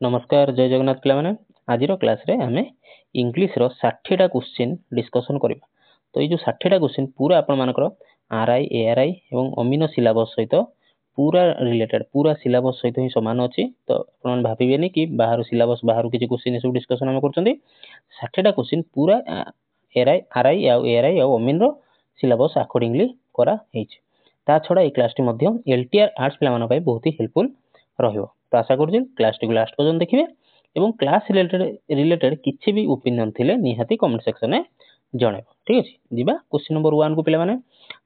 नमस्कार जय जगन्नाथ पिलामाने आज क्लास रे आमे इंग्लिश रो 60टा क्वेश्चन डिस्कशन करबा। तो ये जो 60टा क्वेश्चन पूरा आपण मानकर आरआई एआरआई एवं अमीनो सिलेबस सहित पूरा रिलेटेड पूरा सिलेबस सहित ही समान अछि। तो आपण भाबिबेनी कि बाहर सिलेबस बाहर किछि क्वेश्चन सब डिस्कशन हम करछंदी। 60टा क्वेश्चन पूरा एआरआई आरआई या एआरआई या अमीनो सिलेबस अकॉर्डिंगली करा हेछि। ता छडा ए क्लास टी मध्य एलटीआर आर्ट्स पिला मानन पय बहुत ही हेल्पफुल रहिबो। तो आशा करूँ क्लास टी लास्ट पर्यंत देखिए एवं क्लास रिलेटेड किसी भी ओपिनियन थिले निहाती कमेंट सेक्शन में जणेब। ठीक अछि दिबा क्वेश्चन नंबर 1 को पिला माने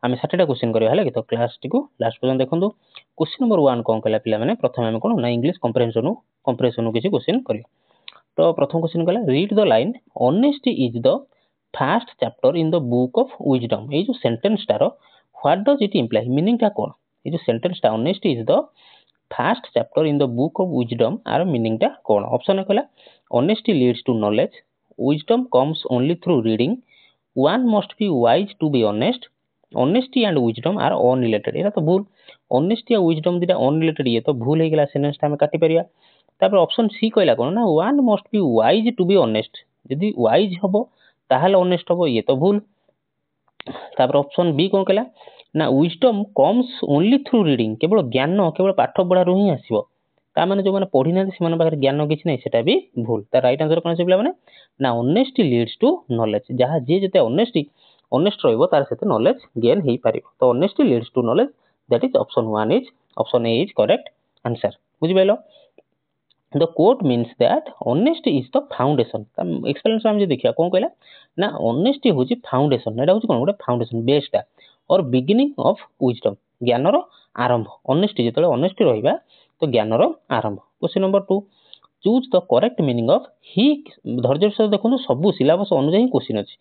आमे 60टा क्वेश्चन करिया हला कि तो क्लास टी को लास्ट पर्यंत देखंतु। क्वेश्चन नंबर 1 कोन कला पिला माने प्रथम हम कोन ना इंग्लिश कंप्रेहेंशन किछि क्वेश्चन करियो। तो प्रथम क्वेश्चन कला read the line honesty is the first chapter in the book of wisdom. ए जो सेंटेंस टारो what does it imply meaning टा कोन। ए जो सेंटेंस टा honesty is the first chapter in the book of wisdom आर मीनिंग टा कोन। ऑप्शन ए कला honesty leads to knowledge, wisdom comes only through reading, one must be wise to be honest, honesty and wisdom are unrelated. एटा तो भूल, honesty और wisdom दिटा unrelated ये तो भूल हे गेला सेंटेंस टा हम काटि परिया। तापर ऑप्शन सी कहला कोन ना one must be wise to be honest, यदि वाइज हबो ताहाले ऑनेस्ट हबो ये तो भूल। तापर ऑप्शन बी कोन कहला ना wisdom comes only through reading, केवल ज्ञान केवल पाठ पढ़ा रु ही आसीबो। ता माने जो माने पढ़ी ना से माने पाखरे ज्ञान किछि नै सेटा भी भूल। ता राइट आंसर कोन से माने ना ऑनेस्टी लीड्स टू नॉलेज। जहा जे जते ऑनेस्ट रहइबो तार सेते नॉलेज गेन हेई पारिबो। तो honesty leads to knowledge that is option A is correct answer. बुझि पाइलो। The quote means that honesty is the foundation। Explanation हम जे देखिया कोन कहला ना honesty होची फाउंडेशन। एटा होची कोन गोटे फाउंडेशन बेस टा और बिगिनिंग ऑफ विजडम, ज्ञान रो आरंभ। honesty जेतले honesty रहिबा तो ज्ञान रो आरंभ। Question number 2 choose the correct meaning of he. धैर्य सहित देखो सब सिलेबस अनुसार क्वेश्चन अछि।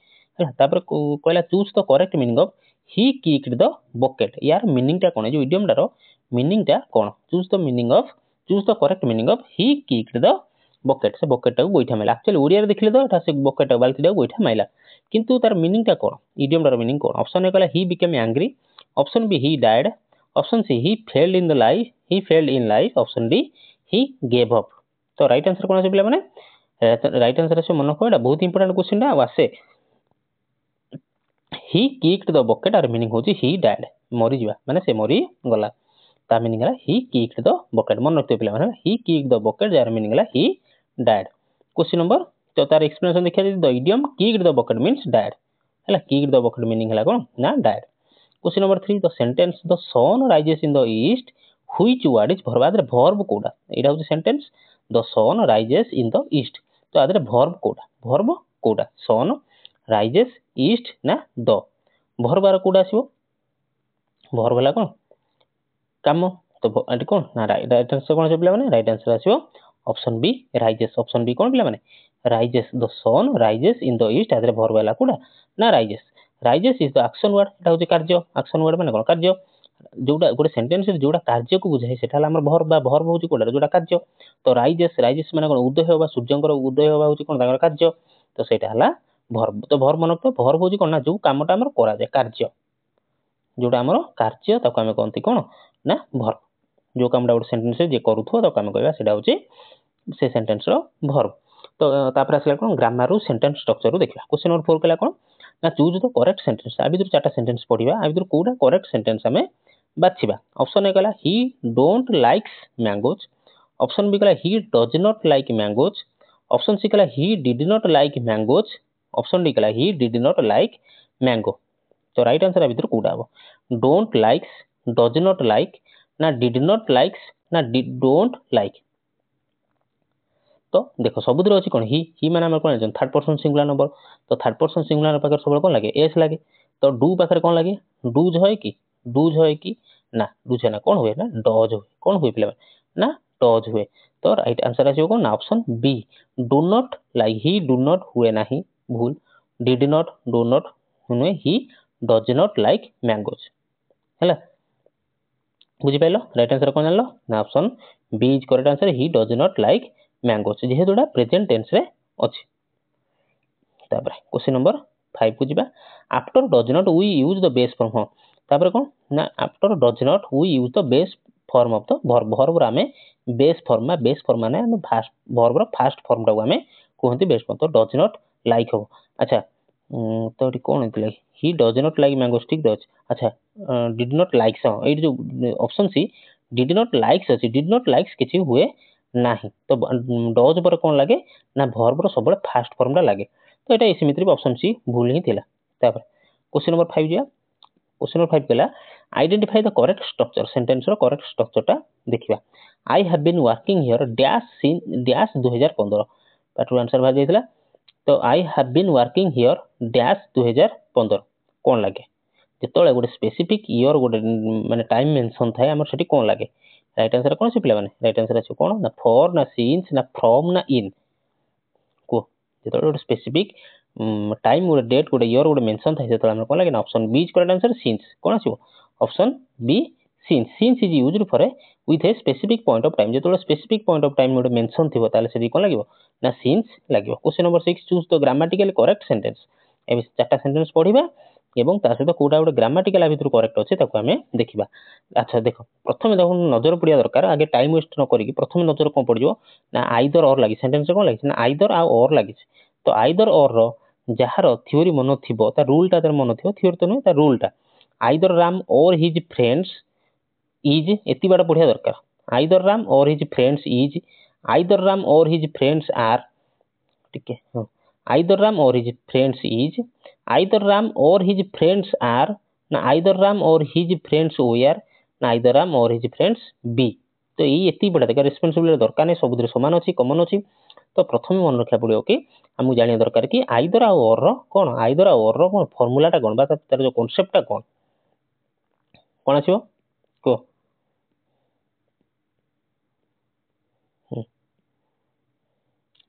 तापर कहला choose the correct meaning of he kicked the bucket. यार मीनिंग टा कोन, जो इडियम टा रो मीनिंग टा कोन। Choose the correct meaning of he kicked the bucket. से बकेट टा गोइठा माइला। एक्चुअली ओडिया रे देखले तो एटा से बकेट टा बाल्टी टा गोइठा माइला, किंतु तार मीनिंग टा कोन, इडियम टा मीनिंग कोन। ऑप्शन ए कहला he became angry, option B he died, option C he failed in life, option D he gave up. तो राइट आंसर कोन आसे पिला माने राइट आंसर आसे मन को एटा बहुत इंपोर्टेंट क्वेश्चन टा आसे ही किक्ड द बकेट आर मीनिंग होची ही डाइड, मरि जिवा माने से मरि गला। ता मीनिंग है ही किक्ड द बकेट। मन रखते पिला माने ही किक्ड द बकेट जार मीनिंग है ही डाइड। क्वेश्चन नंबर तो तार एक्सप्लेनेशन देखिया the idiom kicked the bucket means died. हला किक्ड द बकेट मीनिंग हला कोन ना died. Question number 3 the sentence the sun rises in the east which word is verb. आदरे verb कोडा एटा होची sentence the sun rises in the east. तो आदरे वर्ब कोडा सन राइजेस ईस्ट ना द वर्ब आर कोडा आसीबो। वर्ब हला कोन काम। तो एटी कोन ना राइट आंसर कोन से पिला माने राइट आंसर आसीबो option B rises. Option B कोन पिला माने rises. The sun rises in the east आदरे वर्ब हला कोडा ना rises. Rises is the action word. एटा होची कार्य। एक्शन वर्ड माने कोन कार्य, जोडा गोटे सेंटेंस रे जोडा कार्य को बुझाय सेटा हला हमर वर्ब। बा वर्ब होची कोडा जोडा कार्य। तो राइजेस माने कोन उदय होबा, सूर्यंकर उदय होबा होची कोन तांकर कार्य। तो सेटा हला वर्ब। तो वर्ब मन तो वर्ब होची कोन ना जो कामटा हमर करा जाय कार्य, जोडा हमर कार्य ताको हम कोनती कोन ना वर्ब। जो कामटा गोटे सेंटेंस रे जे करूथो ताको हम कहबा सेटा होची से सेंटेंस रो वर्ब। तो तापर आसला कोन ग्रामर रो सेंटेंस स्ट्रक्चर रो देखला। क्वेश्चन नंबर 4 कला कोन ना चूज द करेक्ट सेंटेंस। आ बिदुर चारटा सेंटेंस पढिबा, आ बिदुर कोडा करेक्ट सेंटेंस हमें बाछिबा। ऑप्शन ए कला he don't likes mangoes, option B कला he does not like mangoes, option C कला he did not like mangoes, option D कला he did not like mango. तो राइट आंसर आ बिदुर कोडा हो don't likes, does not like ना did not likes ना डोंट लाइक। तो देखो सबुद्र अछि कोन ही माने हमर कोन जन थर्ड पर्सन सिंगुलर नंबर। तो थर्ड पर्सन सिंगुलर पाकर सब कोन लागे एस लागे। तो डू पाकर कोन लागे डूज होय कि ना डूज है ना कोन होय ना डज होय। कोन होय पिला ना डज होय। तो राइट आंसर आसी कोन option B do not like. He do not हुए नाही भूल, डिड नॉट डू नॉट हुए, he does not like mangoes हैला। बुझि पाइलो राइट आंसर कोन जानलो ना option B is correct answer he does not like mangoes जेहेतुडा प्रेजेंट टेंस रे अछि। तापर क्वेश्चन नंबर 5 को जिबा after does not we use the base form. हो तापर कोन ना after does not we use the base form of the verb verb आमे बेस फॉर्म माने आमे फास्ट वर्ब रो फास्ट फॉर्म टाको आमे कहंती बेस फॉर्म तो डज नॉट लाइक हो अच्छा तो एटी कोन हेतले he does not like mango stick does अच्छा डिड नॉट लाइक्स ए जो option C did not likes अछि डिड नॉट लाइक्स किछि हुए नाही तो डज पर कोन लागे ना वर्ब रो सबले फास्ट फॉर्म टा लागे तो एटा एसिमित्री ऑप्शन सी भूल ही थिला तापर क्वेश्चन नंबर 5 जिया क्वेश्चन नंबर 5 केला identify the correct structure sentence रो करेक्ट स्ट्रक्चर टा देखिबा I have been working here dash since dash 2015 part answer भा जायतिला तो I have been working here dash 2015 कोन लागे जेतोले गोटे स्पेसिफिक ईयर गोटे माने टाइम मेंशन थाए हमर सेठी कोन लागे राइट आंसर कोन से पिला माने राइट आंसर अछि कोन ना फॉर ना सिंस ना फ्रॉम ना इन को जेतोले गोटे स्पेसिफिक टाइम गोटे डेट गोटे ईयर गोटे मेंशन थाए जेतोले हमर कोन लागे ना option B is correct answer since कोन आसीबो option B since is used for a with a specific point of time जेतोले स्पेसिफिक पॉइंट ऑफ टाइम गोटे मेंशन थिबो ताले सेठी कोन लागिवो ना सिंस लागिवो question number 6 choose the grammatically correct sentence एबे चारटा सेंटेंस पढिबा एवं ता सहित कोडा गोटे ग्रामेटिकल भितर करेक्ट अछि ताको हमें देखिबा अच्छा देखो प्रथमे देखो नजर पड़िया दरकार आगे टाइम वेस्ट न करिकि प्रथमे नजर कोन पड़ियो ना आइदर और लागि सेंटेंस कोन लागि ना आइदर आ और लागि तो आइदर और रो जहार थ्योरी मन थिबो ता रूल ता तर मन थिबो थ्योरी तो नै ता रूल ता either Ram or his friends is एति बडा पढिया दरकार either Ram or his friends is either Ram or his friends are ठीक है either Ram or his friends is either Ram or his friends are ना either Ram or his friends where ना either Ram or his friends B तो ये एति बडा देखा रिस्पांसिबिलिटी दरकार नै सबुद्र समान अछि कॉमन अछि तो प्रथमे मन रखा पड़ियो कि हमु जानिया दरकार कि आइदर आ और रो कोन आइदर आ और रो कोन फार्मूला टा कोन बा तार जो कांसेप्ट टा कोन आछियो को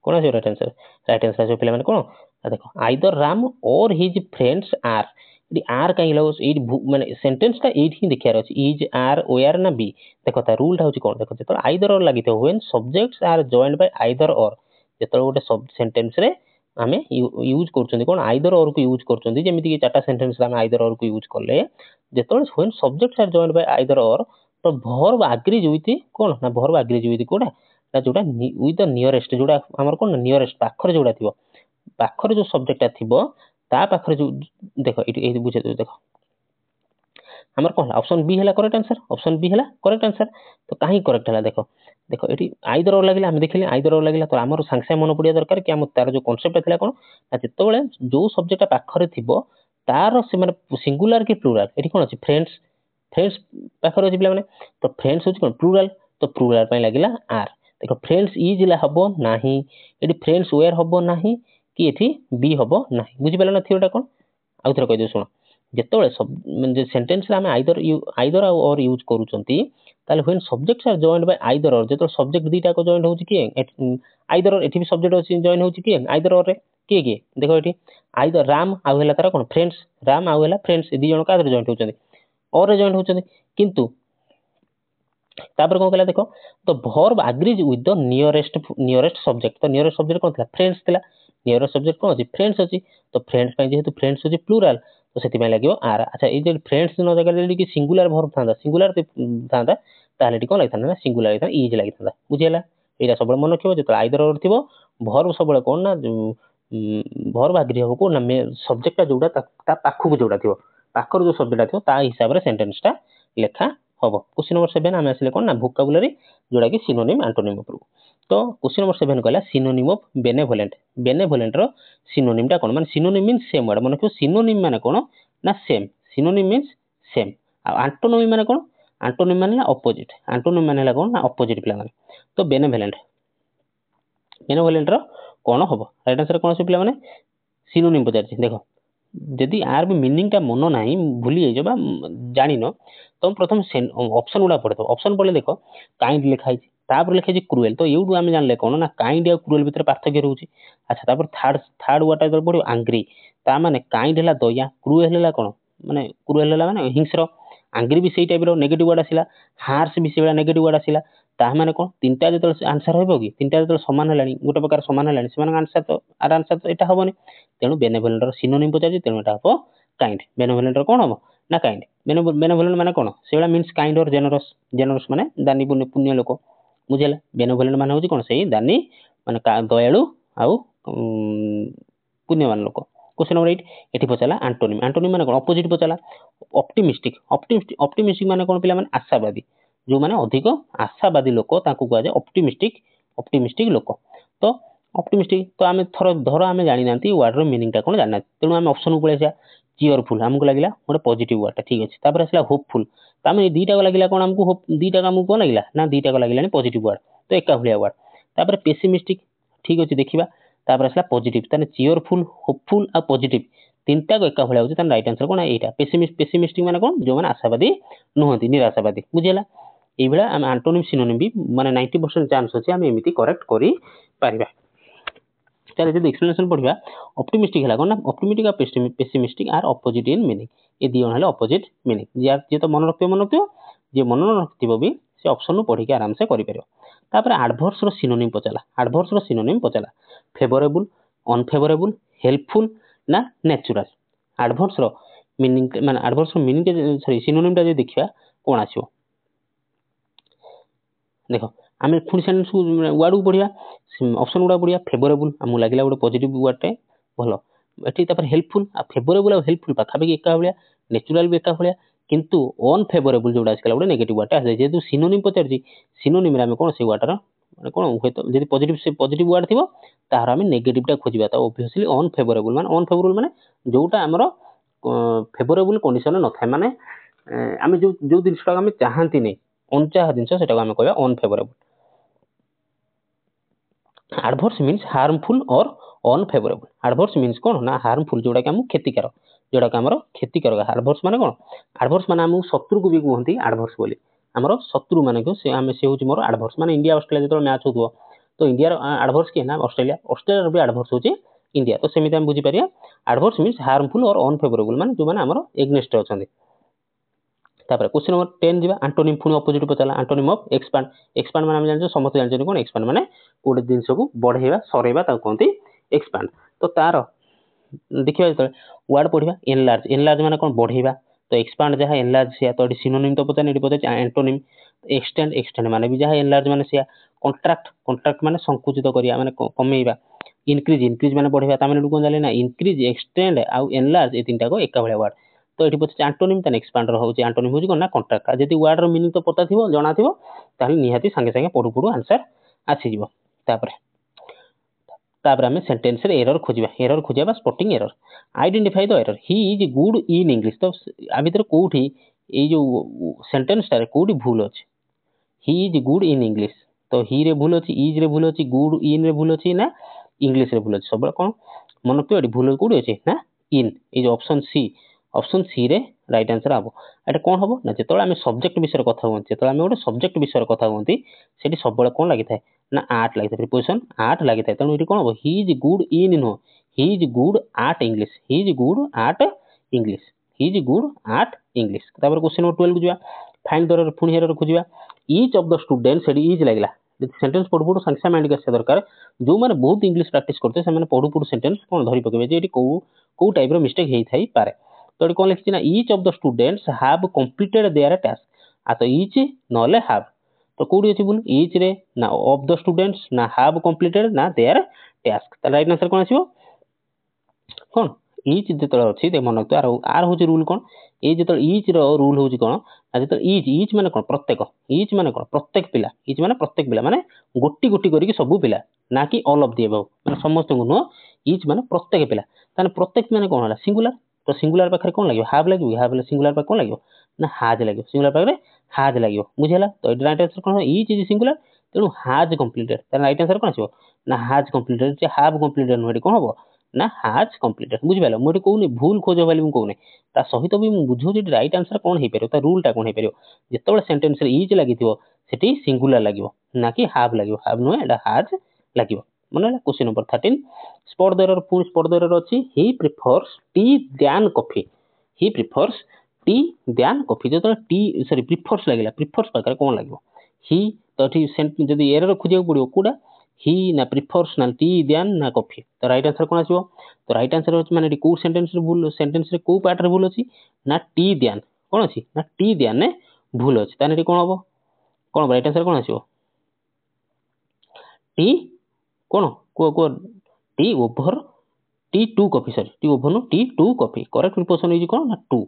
कोन आछियो राइट आंसर आछियो पिला माने कोन देखो either Ram or his friends are इडी आर काई लगो इडी माने सेंटेंस टा एठी ही देखियार अछि इज आर वेयर ना बी देखो ता रूल टा होची कोन देखो जेतो आइदर और लागिते when subjects are joined by either or जेतो गोटे सब सेंटेंस रे आमे यूज करछन्ती कोन आइदर और को यूज करछन्ती जेमिति कि चारटा सेंटेंस रे आमे आइदर और को यूज करले जेतो when subjects are joined by either or तो वर्ब एग्रीज विथ कोन ना वर्ब एग्रीज विथ कोडा ना जोटा विथ द नियरेस्ट जोटा हमर कोन नियरेस्ट पाखर जोटा थिबो पाखर जो सब्जेक्ट थिबो ता पाखर जो देखो एटी बुझे देखो हमर कोन ऑप्शन बी हला करेक्ट आंसर ऑप्शन बी हला करेक्ट आंसर तो काहे करेक्ट हला देखो देखो एटी आइदर और लागिला हम देखिले आइदर और लागिला तो हमर संख्या मन पडिया दरकार कि हम तार जो कांसेप्ट थिला कोन ना जेतोबेले जो सब्जेक्ट पाखर थिबो तार से माने सिंगुलर कि प्लुरल एटी कोन अछि फ्रेंड्स फ्रेंड्स पाखर अछि पिला माने तो फ्रेंड्स होछि कोन प्लुरल तो प्लुरल पय लागिला आर देखो फ्रेंड्स इज ला हबो नाही एटी फ्रेंड्स वेयर हबो नाही कि एठी बी हबो नाही बुझि पेला ना थियोटा कोन आउथरा कहि दे सुनो जेतोले सब जे सेंटेंस रे हम आइदर और यूज करूचंती ताले when subjects are joined by either or जेतो सब्जेक्ट दीटा को जॉइंड होची कि आइदर और एठी भी सब्जेक्ट होची जॉइन होची कि आइदर और रे के देखो एठी आइदर राम आ हेला तारा कोन फ्रेंड्स राम आ हेला फ्रेंड्स दी जण का जॉइंट होचंती और रे जॉइंट होचंती किंतु तापर कोन कला देखो तो verb agrees with the nearest subject तो नियरेस्ट सब्जेक्ट कोन थला फ्रेंड्स थला नियरेस्ट सब्जेक्ट कोन अछि फ्रेंड्स अछि तो फ्रेंड्स पय जेहेतु फ्रेंड्स अछि प्लुरल तो सेति पय लागियो आर अच्छा ए जे फ्रेंड्स न जगह जे कि सिंगुलर वर्ब थांदा सिंगुलर थांदा ताले टी कोन लागि थांदा ना सिंगुलर थांदा इज लागि थांदा बुझियला एटा सबले मन रखिबो जे आइदर और थिबो वर्ब सबले कोन ना वर्ब एग्री हो को ना सब्जेक्ट ता जोडा ता पाखु जोडा थिबो पाखर जो सब्जेक्ट थिबो ता हिसाब रे सेंटेंस ता लेखा हबो क्वेश्चन नंबर 7 आमे आसले कोन ना वोकाबुलरी जोडा कि सिनोनिम एंटोनिम उपरु तो क्वेश्चन नंबर 7 कहला सिनोनिम ऑफ बेनेवोलेंट रो सिनोनिम टा कोन माने सिनोनिम मींस सेम वर्ड माने को सिनोनिम माने कोन ना सेम सिनोनिम मींस सेम आ एंटोनिम माने कोन एंटोनिम माने ऑपोजिट एंटोनिम माने ला कोन ना ऑपोजिट पिला माने तो बेनेवोलेंट रो कोन हबो राइट आंसर कोन से पिला माने सिनोनिम पचार देखो यदि आर भी मीनिंग टा मन नाही भूली जाइजो बा जानि न तो प्रथम ऑप्शन गुडा पढे तो ऑप्शन पढले देखो काइंड लिखाइ तापर लिखाइ क्रूएल तो एउडू आमे जानले कोन ना काइंड आ क्रूएल भीतर पार्थक्य रहउची अच्छा तापर थर्ड वाटा जब पढियो एंग्री ता माने काइंड हला दया क्रूएल हला कोन माने क्रूएल हला माने हिंस्र एंग्री भी सेही टाइप रो नेगेटिव वर्ड आसिला हार्श भी सेही नेगेटिव वर्ड आसिला ता माने कोन तीनटा जतल आंसर होइबो कि तीनटा जतल समान हलानी गोटे प्रकार समान हलानी समान आंसर तो एटा हबोनी तेनु बेनेवोलेंट रो सिनोनिम पचाजि तेनु एटा हो काइंड बेनेवोलेंट रो कोन हो ना काइंड बेनेवोलेंट माने कोन सेला मींस काइंड और जेनरस जेनरस माने दानी पुण्य लोक बुझेला बेनेवोलेंट माने होची कोन सेही दानी माने दयालु आउ पुण्यवान लोक क्वेश्चन नंबर 8 एठी पचाला एंटोनिम एंटोनिम माने कोन ऑपोजिट पचाला ऑप्टिमिस्टिक ऑप्टिमिस्टिक ऑप्टिमिस्टिक माने कोन पिला माने आशावादी जो माने अधिक आशावादी लोक ताकू कहै ऑप्टिमिस्टिक ऑप्टिमिस्टिक लोक तो ऑप्टिमिस्टिक तो आमे थरो धरो आमे जानि नांती वर्ड रो मीनिंग ता कोन जानना तेनु आमे ऑप्शन को पळेसा चीयरफुल हमको लागिला गोटे पॉजिटिव वर्ड ठीक अछि तापर असला होपफुल तामे दीटा को लागिला कोन हमको होप दीटा हमको कोन लागिला ना दीटा को लागिला पॉजिटिव वर्ड तो एका भलिया वर्ड तापर पेसिमिस्टिक ठीक अछि देखिबा तापर असला पॉजिटिव तने चीयरफुल होपफुल आ पॉजिटिव तीनटा को एका भलिया होछि तने राइट आंसर कोन एटा पेसिमिस्टिक माने कोन जो माने आशावादी नहंती निराशावादी बुझिला एई बेला हम एंटोनिम सिनोनिम भी माने 90% चांस अछि हम एमिति करेक्ट करि पारिबा ताले जदि एक्सप्लेनेशन पढिबा ऑप्टिमिस्टिक हला कोन ना ऑप्टिमिस्टिक आ pessimistic are opposite in meaning ए दियो हला ऑपोजिट मीनिंग जे तो मन रखतियो जे मन रखतिबो भी से ऑप्शन नु पढि के आराम से करि परियो तापर एडवर्ब्स रो सिनोनिम पचाला एडवर्ब्स रो सिनोनिम पचाला फेवरेबल अनफेवरेबल हेल्पफुल ना नेचुरल एडवर्ब्स रो मीनिंग माने एडवर्ब्स रो मीनिंग सॉरी सिनोनिम ता जे देखिबा कोन आछो देखो आमे फुनी सेंटेंस वर्ड को पढिया ऑप्शन गुडा पढिया फेवरेबल हमु लागिला गोटे पॉजिटिव वर्ड टे भलो एठी तापर हेल्पफुल आ फेवरेबल आ हेल्पफुल पाखा भी एका भलिया नेचुरल भी एका भलिया किंतु अनफेवरेबल जोडा आसला गोटे नेगेटिव वर्ड टा आसे जेतु सिनोनिम पचारजी सिनोनिम रे आमे कोन से वर्ड रा माने कोन होय तो जदि पॉजिटिव से पॉजिटिव वर्ड थिबो ताहार आमे नेगेटिव टा खोजिबा त ऑब्वियसली अनफेवरेबल माने जोटा हमरो फेवरेबल कंडीशन न थाय माने आमे जो दिनसटा आमे चाहंती नै अनचाह दिनस सेटा आमे कहबा अनफेवरेबल एडवर्स मीन्स हार्मफुल और अनफेवरेबल एडवर्स मीन्स कोन ना हार्मफुल जोटा कि हम क्षतिकारक जोटा कि हमरो क्षतिकारक एडवर्स माने कोन एडवर्स माने हम शत्रु को भी कहंती एडवर्स बोली हमरो शत्रु माने को से हम से होची मोर एडवर्स माने इंडिया ऑस्ट्रेलिया जतो मैच होतो तो इंडिया रो एडवर्स के ना ऑस्ट्रेलिया ऑस्ट्रेलिया रो भी एडवर्स होची इंडिया तो सेमिति हम बुझी परिया एडवर्स मीन्स हार्मफुल और अनफेवरेबल माने जो माने हमरो एग्नेस्ट अछंती तापर क्वेश्चन नंबर 10 जिबा एंटोनिम फुनी ऑपोजिट पचाला एंटोनिम ऑफ एक्सपांड एक्सपांड माने हम जानछो समस्त जानछो कोन एक्सपांड माने कोडे जिंस को बढ़ेबा सरेबा ता कोनती एक्सपांड तो तार देखिबा जतो वर्ड पढिबा एनलार्ज एनलार्ज माने कोन बढ़ेबा तो एक्सपांड जहा एनलार्ज से तो सिनोनिम तो पता नहीं पता एंटोनिम एक्सटेंड एक्सटेंड माने भी जहा एनलार्ज माने से कॉन्ट्रैक्ट कॉन्ट्रैक्ट माने संकुचित करिया माने कमेइबा इंक्रीज इंक्रीज माने बढ़ेबा ता माने कोन जाले ना इंक्रीज एक्सटेंड आ एनलार्ज ए तीनटा को एका भले वर्ड तो एठी पछ एंटोनिम तने एक्सपांडर होची एंटोनिम होची कोन ना कॉन्ट्रैक्ट जदी वर्ड रो मीनिंग तो पता थिबो जणा थिबो ताहले निहाती संगे संगे पडु पडु आंसर आसी जिवो तापर हमें सेंटेंस रे एरर खोजिबा spotting error identify the error he is good in English तो आ भीतर कोठी ए जो सेंटेंस टारे कोठी भूल अछि ही इज गुड इन इंग्लिश तो ही रे भूल अछि इज रे भूल अछि गुड इन रे भूल अछि ना इंग्लिश रे भूल अछि सब कोन मन तो एडी भूल कोठी अछि ना इन इज ऑप्शन सी रे राइट आंसर आबो एटा कोन हबो ना जेतोळ आमे सब्जेक्ट विषय कथा होंती जेतोळ आमे ओडे सब्जेक्ट विषय कथा होंती सेठी सब बळे कोन लागि थाए ना आर्ट लागि थाए प्रिपोजिशन आर्ट लागि थाए तनो एठी कोन हबो he is good in no he is good at English he is good at English he is good at English तापर क्वेश्चन नंबर 12 बुझिबा फाइंड द एरर फुनी एरर खोजिबा ईच ऑफ द स्टूडेंट्स एडी इज लागिला sentence पढु पढु संख्या mind के से दरकार जो माने बहुत इंग्लिश प्रैक्टिस करते से माने पढु पढु सेंटेंस कोन धरि पकेबे जे एठी को टाइप रो मिस्टेक हेई थाई पारे तो कौन लिखी ना each of the students have completed their task आ तो ईच नले हैव तो कोडी अछि बोल ईच रे ना ऑफ द स्टूडेंट्स ना हैव कंप्लीटेड ना देयर टास्क त राइट आंसर कोन आसीबो कोन ईच जेतळ अछि दे मन तो आर होची रूल कोन ए जेतळ ईच रो रूल होची कोन आ जेतळ ईच माने कोन प्रत्येक ईच माने कोन प्रत्येक पिला ईच माने प्रत्येक पिला माने गोटी गोटी करी के सब पिला ना कि ऑल ऑफ द अबव माने समस्त को नो ईच माने प्रत्येक पिला ताने प्रत्येक माने कोन होला सिंगुलर तो सिंगुलर पाखरे कोन लागियो हैव लागियो सिंगुलर पाखरे कोन लागियो ना हाज लागियो सिंगुलर पाखरे हाज लागियो बुझिला तो राइट आंसर कोन ईच इज सिंगुलर तेनु हाज कंप्लीटेड त राइट आंसर कोन आसीबो ना हाज कंप्लीटेड जे हैव कंप्लीटेड नोडी कोन हबो ना हाज कंप्लीटेड बुझि पालो मोडी कोउने भूल खोजो वाली मु कोउने ता सहित भी मु बुझो जे राइट आंसर कोन हे परियो ता रूल ता कोन हे परियो जेतबे सेंटेंस रे इज लागिथिबो सेठी सिंगुलर लागियो ना कि हैव लागियो हैव नो एटा हाज लागियो मन क्वेश्चन नंबर 13 स्पॉट देयर पूर्ण स्पॉट देयर अछि ही प्रिफर्स टी दैन कॉफी ही प्रिफर्स टी दैन कॉफी जो टी सॉरी प्रिफर्स लागिला प्रिफर्स पाकर कोन लागियो ही तो ठी जदी एरर खोजियो पड़ियो कोडा হি ନା ପ୍ରିଫର୍ସ ନା ଟି ଦ୍ୟାନ୍ ନା କଫି। ତ ରାଇଟ୍ ଆନ୍ସର କ'ଣ ଆସିବ? ତ ରାଇଟ୍ ଆନ୍ସର ଅଛି ମାନେ ଏଠି କୋଉ ସେଣ୍ଟେନ୍ସରେ ଭୁଲ, ସେଣ୍ଟେନ୍ସରେ କୋଉ ପାର୍ଟରେ ଭୁଲ ଅଛି ନା ଟି ଦ୍ୟାନ୍ କ'ଣ ଅଛି ନା ଟି ଦ୍ୟାନ୍ ଭୁଲ ଅଛି। ତାହେଲେ ଏଠି କ'ଣ ହବ, କ'ଣ ରାଇଟ୍ ଆନ୍ସର କ'ଣ ଆସିବ? ଟି କ'ଣ କୁହ ଟି ଓଭର ଟି ଟୁ କଫି, ସରି ଟି ଓଭର ନୁ ଟି ଟୁ କଫି। କରେକ୍ଟ ପ୍ରିପୋଜିସନ ହେଇଛି କ'ଣ ନା ଟୁ।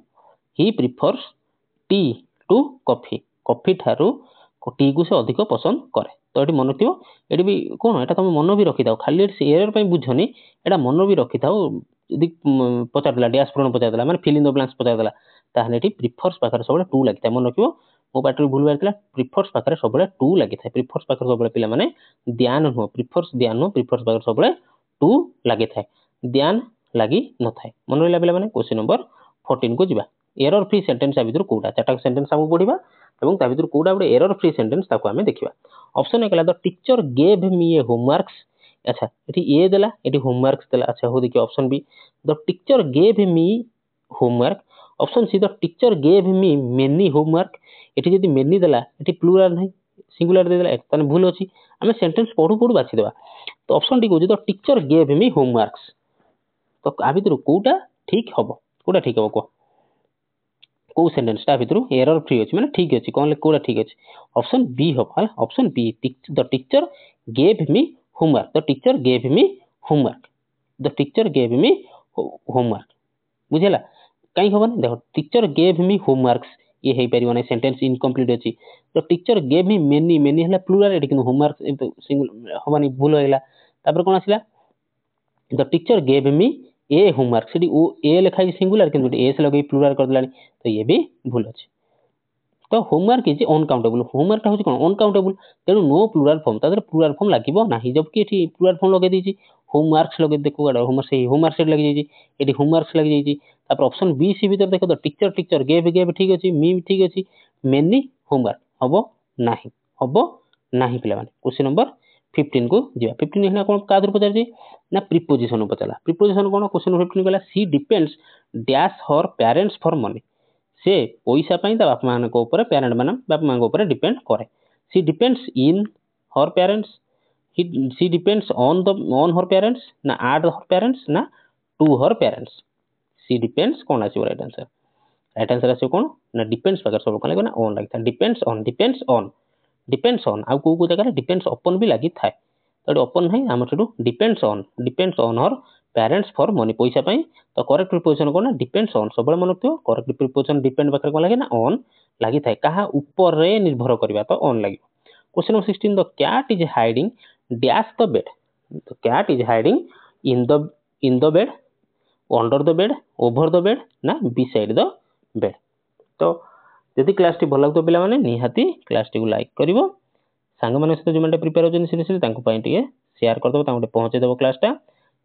ହି ପ୍ରିଫର୍ସ ଟି ଟୁ କଫି, କଫି ଠାରୁ ଟି କୁ ସେ ଅଧିକ ପସନ୍ଦ କରେ। ତ ଏଠି ମନେ ଥିବ, ଏଠି ବି କ'ଣ ଏଟା ତମେ ମନ ବି ରଖିଥାଉ, ଖାଲି ଏଠି ସେ ଏରର ପାଇଁ ବୁଝନି, ଏଟା ମନ ବି ରଖିଥାଉ। ଯଦି ପଚାରିଦେଲା ଡ୍ୟାସ୍ ପୂରଣ ପଚାରିଦେଲା ମାନେ ଫିଲ୍ ଇନ୍ ଦ ବ୍ଲାଙ୍କ୍ସ ପଚାରିଦେଲା, ତାହେଲେ ଏଠି ପ୍ରିଫର୍ସ ପାଖରେ ସବୁବେଳେ ଟୁ ଲାଗିଥାଏ। ମନେ ରଖିବ, ମୋ ପାଟିରୁ ଭୁଲ ବାହାରିଥିଲା, ପ୍ରିଫର୍ସ ପାଖରେ ସବୁବେଳେ ଟୁ ଲାଗିଥାଏ। ପ୍ରିଫର୍ସ ପାଖରେ ସବୁବେଳେ ପିଲାମାନେ ଦ୍ୟାନ ନୁହଁ, ପ୍ରିଫର୍ସ ଦ୍ୟାନ ନୁହଁ, ପ୍ରିଫର୍ସ ପାଖରେ ସବୁବେଳେ ଟୁ ଲାଗିଥାଏ, ଦ୍ୟାନ ଲାଗି ନଥାଏ। ମନେ ରହିଲା ପିଲାମାନେ? କ୍ୱେଶ୍ଚିନ୍ ନମ୍ବର 14 କୁ ଯିବା। ଏରର ଫ୍ରି ସେଣ୍ଟେନ୍ସ ଆ ଭିତରୁ କୋଉଟା? ଚାରିଟା ସେଣ୍ଟେନ୍ସ ଆମକୁ ପଢିବା ଏବଂ ତା ଭିତରୁ କୋଉଟା ଗୋଟେ ଏରର ଫ୍ରି ସେଣ୍ଟେନ୍ସ ତାକୁ ଆମେ ଦେଖିବା। ଅପସନ ଏ କଲା ଦ ଟିଚର ଗେଭ୍ ମି ଏ ହୋମୱାର୍କସ୍। ଆଚ୍ଛା, ଏଠି ଏ ଦେଲା, ଏଠି ହୋମୱାର୍କସ୍ ଦେଲା। ଆଚ୍ଛା ହଉ ଦେଖିବା ଅପସନ ବି, ଦ ଟିଚର ଗେଭ୍ ମି ହୋମୱାର୍କ। ଅପସନ ସି, ଦ ଟିଚର ଗେଭ୍ ମି ମେନି ହୋମୱାର୍କ। ଏଠି ଯଦି ମେନି ଦେଲା, ଏଠି ପ୍ଲୁରାଲ ନାହିଁ, ସିଙ୍ଗୁଲାର ଦେଇଦେଲା, ତାହେଲେ ଭୁଲ ଅଛି। ଆମେ ସେଣ୍ଟେନ୍ସ ପଢୁ ପଢୁ ବାଛିଦେବା। ତ ଅପସନ ଟି କହୁଛି ଦ ଟିଚର ଗେଭ୍ ମି ହୋମୱାର୍କସ୍। ତ ଆ ଭିତରୁ କୋଉଟା ଠିକ ହବ? କୋଉଟା ଠିକ ହବ କୁହ? କୋଉ ସେଣ୍ଟେନ୍ସ ଟା ଭିତରୁ ଏରର ଫ୍ରି ଅଛି ମାନେ ଠିକ ଅଛି, କଣ କୋଉଟା ଠିକ ଅଛି? ଅପସନ ବି ହବ। ହେଲା, ଅପସନ ବି, ଦ ଟିଚର ଗେଭ୍ ମି ହୋମୱାର୍କ। ଦ ଟିଚର ଗେଭ୍ ମି ହୋମୱାର୍କ, ଦ ଟିଚର ଗେଭ୍ ମି ହୋମୱାର୍କ। ବୁଝିଲା? କାହିଁ ହବନି? ଦେଖ, ଟିଚର ଗେଭ୍ ମି ହୋମୱାର୍କସ୍ ଇଏ ହେଇପାରିବ ନାହିଁ, ସେଣ୍ଟେନ୍ସ ଇନକମ୍ପ୍ଲିଟ ଅଛି। ଦ ଟିଚର ଗେଭ୍ ମି ମେନି, ମେନି ହେଲା ପ୍ଲୁରାଲ, ଏଠି କିନ୍ତୁ ହୋମୱାର୍କ ହବନି, ଭୁଲ ହେଇଗଲା। ତାପରେ କଣ ଆସିଲା? ଦ ଟିଚର ଗେଭ୍ ମି ଏ ହୋମୱାର୍କ, ସେଠି ଓ ଏ ଲେଖା ହେଇଛି ସିଙ୍ଗୁଲାର, କିନ୍ତୁ ଏଠି ଏସ୍ ଲଗେଇ ପ୍ଲୁରାଲ କରିଦେଲାଣି, ତ ଇଏ ବି ଭୁଲ ଅଛି। ତ ହୋମୱାର୍କ ଇଜ ଅନକାଉଣ୍ଟେବୁଲ, ହୋମୱାର୍କଟା ହଉଛି କ'ଣ ଅନକାଉଣ୍ଟେବୁଲ, ତେଣୁ ନୋ ପ୍ଲୁରାଲ ଫର୍ମ, ତା ଦେହରେ ପ୍ଲୁରାଲ ଫର୍ମ ଲାଗିବ ନାହିଁ। ଜବକି ଏଠି ପ୍ଲୁରାଲ ଫର୍ମ ଲଗେଇ ଦେଇଛି, ହୋମୱାର୍କସ୍ ଲଗେଇ ଦେଖ, ସେଇ ହୋମୱାର୍କ ସେଠି ଲାଗିଯାଇଛି, ଏଠି ହୋମୱାର୍କସ୍ ଲାଗିଯାଇଛି। ତାପରେ ଅପସନ ବି ସି ଭିତରେ ଦେଖ, ତ ଟିଚର ଟିଚର ଗେଭ୍ ଗେଭ୍ ଠିକ ଅଛି, ମି ଠିକ ଅଛି, ମେନି ହୋମୱାର୍କ ହବ ନାହିଁ, ହବ ନାହିଁ ପିଲାମାନେ। କ୍ୱେଶ୍ଚିନ୍ ନମ୍ବର 15 କୁ ଯିବା। 15 ହେଲା କ'ଣ, କାହା ପଚାରିଛି ନା ପ୍ରିପୋଜିସନ ପଚାରିଲା। ପ୍ରିପୋଜିସନ କ'ଣ? କ୍ୱେଶ୍ଚିନ୍ 15 କହିଲା she depends dash her parents for money. ସେ ପଇସା ପାଇଁ ତା ବାପା ମାନଙ୍କ ଉପରେ, ପ୍ୟାରେଣ୍ଟ ମାନେ ବାପା ମାଙ୍କ ଉପରେ ଡିପେଣ୍ଡ କରେ। She depends in her parents, she depends on her parents ନା ଆଟ୍ ହର ପ୍ୟାରେଣ୍ଟସ୍ ନା to her parents. She depends କ'ଣ ଆସିବ ରାଇଟ୍ ଆନ୍ସର? ରାଇଟ୍ ଆନ୍ସର ଆସିବ କ'ଣ ନା ଡିପେଣ୍ଡସ୍ ପାଖରେ ସବୁ କ'ଣ ଲାଗିବ ନା ଅନ୍ ଲାଗିଥାଏ। Depends on, depends on, depends on. ଆଉ କୋଉ କୋଉ ଜାଗାରେ ଡିପେଣ୍ଡସ୍ ଅପନ୍ ବି ଲାଗିଥାଏ। ତ ଏଠି ଅପନ୍ ନାହିଁ, ଆମର ସେଠୁ depends on her parents for money, ପଇସା ପାଇଁ। ତ କରେକ୍ଟ ପ୍ରିପୋଜିସନ କ'ଣ ନା ଡିପେଣ୍ଡସ୍ ଅନ୍, ସବୁବେଳେ ମନେ ରଖିବ। କରେକ୍ଟ ପ୍ରିପୋଜିସନ ଡିପେଣ୍ଡ ପାଖରେ କ'ଣ ଲାଗେ ନା ଅନ୍ ଲାଗିଥାଏ, କାହା ଉପରେ ନିର୍ଭର କରିବା, ତ ଅନ୍ ଲାଗିବ। Question number 16, the cat is hiding dash the bed. The cat is hiding in the bed, under the bed, over the bed ନା ବିସାଇଡ୍ ଦ ବେଡ୍। ତ ଯଦି କ୍ଲାସଟି ଭଲ ଲାଗୁଥିବ ପିଲାମାନେ, ନିହାତି କ୍ଲାସଟିକୁ ଲାଇକ୍ କରିବ। ସାଙ୍ଗମାନଙ୍କ ସହିତ ଯେଉଁମାନେ ପ୍ରିପେୟାର ହେଉଛନ୍ତି ସିରିୟସଲି, ତାଙ୍କ ପାଇଁ ଟିକେ ସେୟାର କରିଦେବ, ତାଙ୍କୁ ଟିକେ ପହଞ୍ଚେଇଦେବ କ୍ଲାସଟା।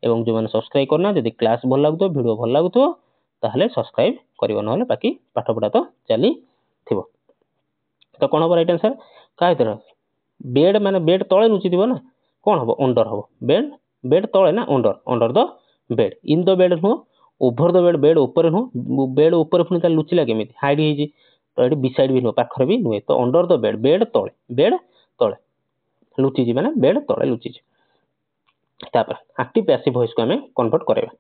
ଏବଂ ଯେଉଁମାନେ ସବସ୍କ୍ରାଇବ୍ କରିନା, ଯଦି କ୍ଲାସ ଭଲ ଲାଗୁଥିବ, ଭିଡ଼ିଓ ଭଲ ଲାଗୁଥିବ, ତାହେଲେ ସବସ୍କ୍ରାଇବ୍ କରିବ, ନହେଲେ ବାକି ପାଠପଢ଼ା ତ ଚାଲିଥିବ। ତ କ'ଣ ହବ ରାଇଟ୍ ଆନ୍ସର? କାହା ଭିତରେ? ବେଡ୍ ମାନେ ବେଡ୍ ତଳେ ଲୁଚିଥିବ ନା, କ'ଣ ହବ? ଅଣ୍ଡର ହବ। ବେଡ୍ ତଳେ ନା under, under the bed. In the bed ନୁହଁ, ଓଭର ଦ ବେଡ୍, ବେଡ୍ ଉପରେ ନୁହଁ, ବେଡ୍ ଉପରେ ପୁଣି ତାହେଲେ ଲୁଚିଲା କେମିତି? ହାଇଡ୍ ହେଇଛି, ତ ଏଠି ବିସାଇଡ୍ ବି ନୁହଁ, ପାଖରେ ବି ନୁହେଁ, ତ ଅଣ୍ଡର ଦ ବେଡ୍, ବେଡ୍ ତଳେ, ବେଡ୍ ତଳେ ଲୁଚିଛି ମାନେ ବେଡ୍ ତଳେ ଲୁଚିଛି। ତାପରେ ଆକ୍ଟିଭ ପ୍ୟାସିଭ ଭଏସକୁ ଆମେ କନଭର୍ଟ କରାଇବା।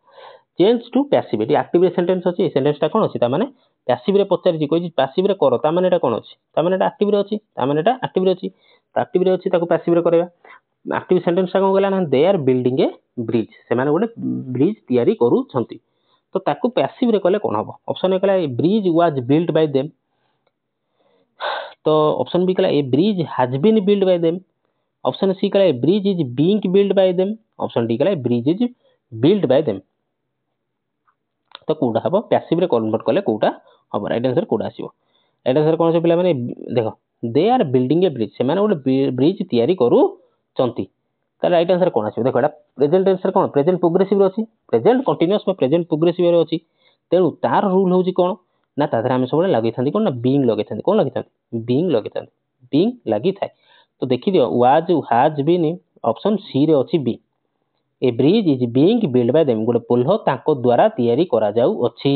ଚେଞ୍ଜ ଟୁ ପ୍ୟାସିଭ, ଏଠି ଆକ୍ଟିଭରେ ସେଣ୍ଟେନ୍ସ ଅଛି, ଏ ସେଣ୍ଟେନ୍ସଟା କ'ଣ ଅଛି? ତାମାନେ ପ୍ୟାସିଭରେ ପଚାରିଛି, କହିଛି ପ୍ୟାସିଭରେ କର, ତାମାନେ ଏଟା କ'ଣ ଅଛି? ତାମାନେ ଏଟା ଆକ୍ଟିଭରେ ଅଛି, ତାମାନେ ଏଟା ଆକ୍ଟିଭରେ ଅଛି, ଆକ୍ଟିଭରେ ଅଛି, ତାକୁ ପ୍ୟାସିଭରେ କରାଇବା। ଆକ୍ଟିଭ ସେଣ୍ଟେନ୍ସଟା କ'ଣ କହିଲା ନା ଦେ ଆର୍ ବିଲ୍ଡିଂ ଏ ବ୍ରିଜ୍, ସେମାନେ ଗୋଟେ ବ୍ରିଜ୍ ତିଆରି କରୁଛନ୍ତି। ତ ତାକୁ ପ୍ୟାସିଭରେ କଲେ କ'ଣ ହବ? ଅପସନ ଏ କହିଲା a bridge was build by them. ତ ଅପସନ ବି କହିଲା a bridge has been build by them. Option C କହିଲା a bridge is being build by them. Option D କହିଲା a bridge is build by them. ତ କୋଉଟା ହବ? ପ୍ୟାସିଭରେ convert କଲେ କୋଉଟା ହବ? ରାଇଟ୍ ଆନ୍ସର କୋଉଟା ଆସିବ? ରାଇଟ୍ ଆନ୍ସର କ'ଣ ଆସିବ ପିଲାମାନେ? ଦେଖ, ଦେ ଆର୍ ବିଲ୍ଡିଂ ଏ ବ୍ରିଜ୍, ସେମାନେ ଗୋଟେ ବ୍ରିଜ୍ ତିଆରି କରୁଛନ୍ତି। ତାହେଲେ ରାଇଟ୍ ଆନ୍ସର କ'ଣ ଆସିବ? ଦେଖ, ଏଟା ପ୍ରେଜେଣ୍ଟ ଟେନ୍ସରେ କ'ଣ? ପ୍ରେଜେଣ୍ଟ ପ୍ରୋଗ୍ରେସିଭରେ ଅଛି, ପ୍ରେଜେଣ୍ଟ କଣ୍ଟିନ୍ୟୁଅସ୍ ବା ପ୍ରେଜେଣ୍ଟ ପ୍ରୋଗ୍ରେସିଭରେ ଅଛି। ତେଣୁ ତାର ରୁଲ୍ ହେଉଛି କ'ଣ ନା ତା ଦେହରେ ଆମେ ସବୁବେଳେ ଲଗେଇଥାନ୍ତି କ'ଣ ନା ବିଇଂ ଲଗେଇଥାନ୍ତି। କ'ଣ ଲଗେଇଥାନ୍ତି? ବିଇଂ ଲଗେଇଥାନ୍ତି, ବିଇଂ ଲାଗିଥାଏ। ତ ଦେଖିଦିଅ, was has been, option C ରେ ଅଛି ବି। A bridge is being build by them, ଗୋଟେ ପୋଲ ତାଙ୍କ ଦ୍ୱାରା ତିଆରି କରାଯାଉଅଛି।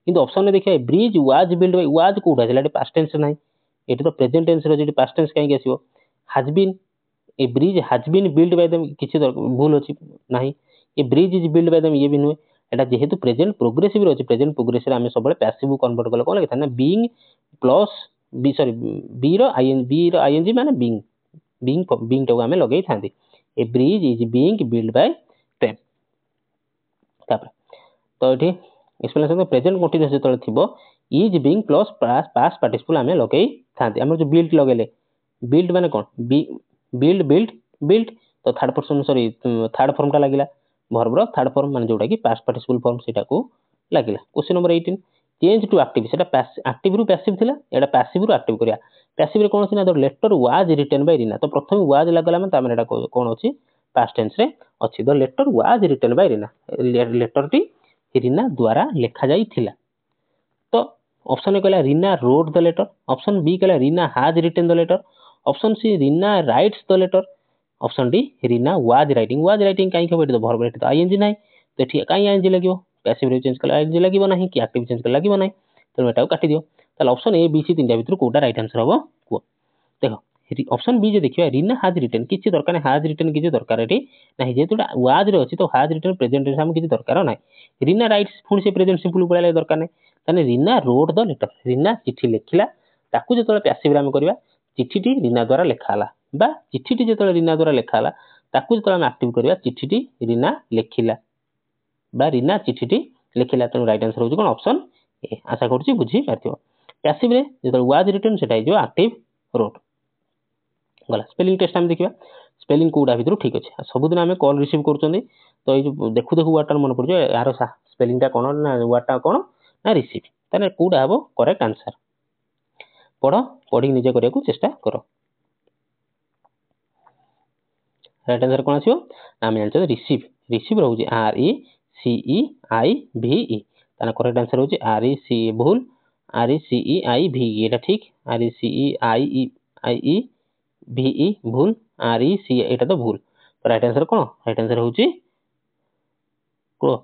କିନ୍ତୁ ଅପସନରେ ଦେଖିବା a bridge was build by, was କୋଉଟା ଆସିଲା? ଏଠି ପାଷ୍ଟ ଟେନ୍ସରେ ନାହିଁ, ଏଠି ତ ପ୍ରେଜେଣ୍ଟ ଟେନ୍ସରେ ଅଛି, ଏଠି ପାଷ୍ଟ ଟେନ୍ସ କାହିଁକି ଆସିବ? Has been, a bridge has been build by them किछि भूल अछि नाही a bridge is build by them ये भी नुहे एटा जेहेतु प्रेजेंट प्रोग्रेसिव रे अछि प्रेजेंट प्रोग्रेसिव रे हम सबले पैसिव कन्वर्ट कले कोन लिखा ना being plus be sorry be रो आईएनजी माने बीइंग तो हमें लगे थांती a bridge is being build by them तापर तो एठी एक्सप्लेनेशन प्रेजेंट कंटीन्यूअस जतले थिबो is being plus past participle हमें लगे थांती हम जो बिल्ड लगेले बिल्ड माने कोन बिल्ड तो third person sorry third form टा लागिला वर्ब रो थर्ड फॉर्म माने जोटा कि पास्ट पार्टिसिपल फॉर्म सेटा को लागिला question number 18 change to active सेटा एक्टिव रु पैसिव थिला एटा पैसिव रु एक्टिव करिया पैसिव रे कोन अछि ना the letter was written by Reena तो प्रथम वाज लागला माने ता माने एटा कोन अछि पास्ट टेंस रे अछि the letter was written by Reena letter टी रीना द्वारा लिखा जाई थिला तो ऑप्शन ए कहला Reena wrote the letter option B कहला Reena has written the letter option C Reena writes the letter option D Reena was writing काई के बेट द वर्ब तो आईएनजी नाही तो ठीक काई आईएनजी लागियो पैसिव रे चेंज कला आईएनजी लागिबो नाही कि एक्टिव चेंज कला लागिबो नाही तो एटा काटी दियो ताले ऑप्शन ए बी सी तीनटा भितर कोटा राइट आंसर हबो को देखो ऑप्शन बी जे देखियो रीना हैज रिटन किछि दरकार नै हैज रिटन किछि दरकार एठी नाही जेतुडा वाज रे अछि तो हैज रिटन प्रेजेंट टेंस हम किछि दरकार नै रीना राइट्स फुणी से प्रेजेंट सिंपल पळाले दरकार नै ताने Reena wrote the letter Reena चिठी लिखिला ताकू जेतले पैसिव रे हम करबा चिठीटी रीना द्वारा लिखाला बा चिठीटी जेतले रीना द्वारा लिखाला ताकू जेतले हम एक्टिव करबा चिठीटी रीना लिखिला बा रीना चिठीटी लिखिला तो राइट आंसर होची कोन ऑप्शन ए आशा करछि बुझी पारथियो पैसिव रे जेतले वाज रिटन सेटा जो एक्टिव रोड गला स्पेलिंग टेस्ट हम देखिबा स्पेलिंग कोडा भितर ठीक अछि सब दिन हम कॉल रिसीव करचोंदी तो ए जो देखु देखु वाटर मन पड़जो यार स्पेलिंग ता कोन ना वाटा कोन ना रिसीव तने कोडा हबो करेक्ट आंसर पढ़ी निजे करिया को चेष्टा करो राइट आंसर कोन आछियो नाम जानछो receive रहउजी are E C E I V ई तने करेक्ट आंसर होची आर ई सी भूल are E C E I भी एटा ठीक are E C E I V ई भूल आर ई सी एटा तो भूल तो राइट आंसर कोन राइट आंसर होची को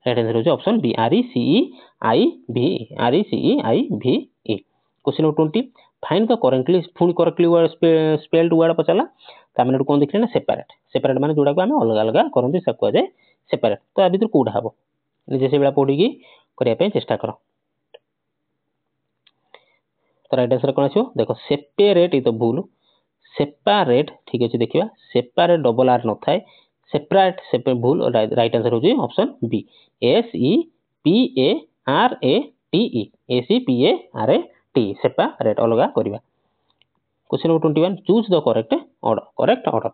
राइट आंसर होची option B R E C E I V E question number 20 find the correctly word spelled word पचला ता माने कोन देखले ना सेपरेट माने जोडा को हम अलग अलग करंती सकवा जाय सेपरेट तो आ भीतर कोडा हबो निजे से बेला पढी की करिया पे चेष्टा करो तो राइट आंसर कोन आछो देखो सेपरेट ई तो भूल सेपरेट ठीक अछि देखिबा सेपरेट डबल आर न थाए सेपरेट भूल राइट आंसर होजी option B S E P A R A T separate अलगा करबा question number 21 choose the correct order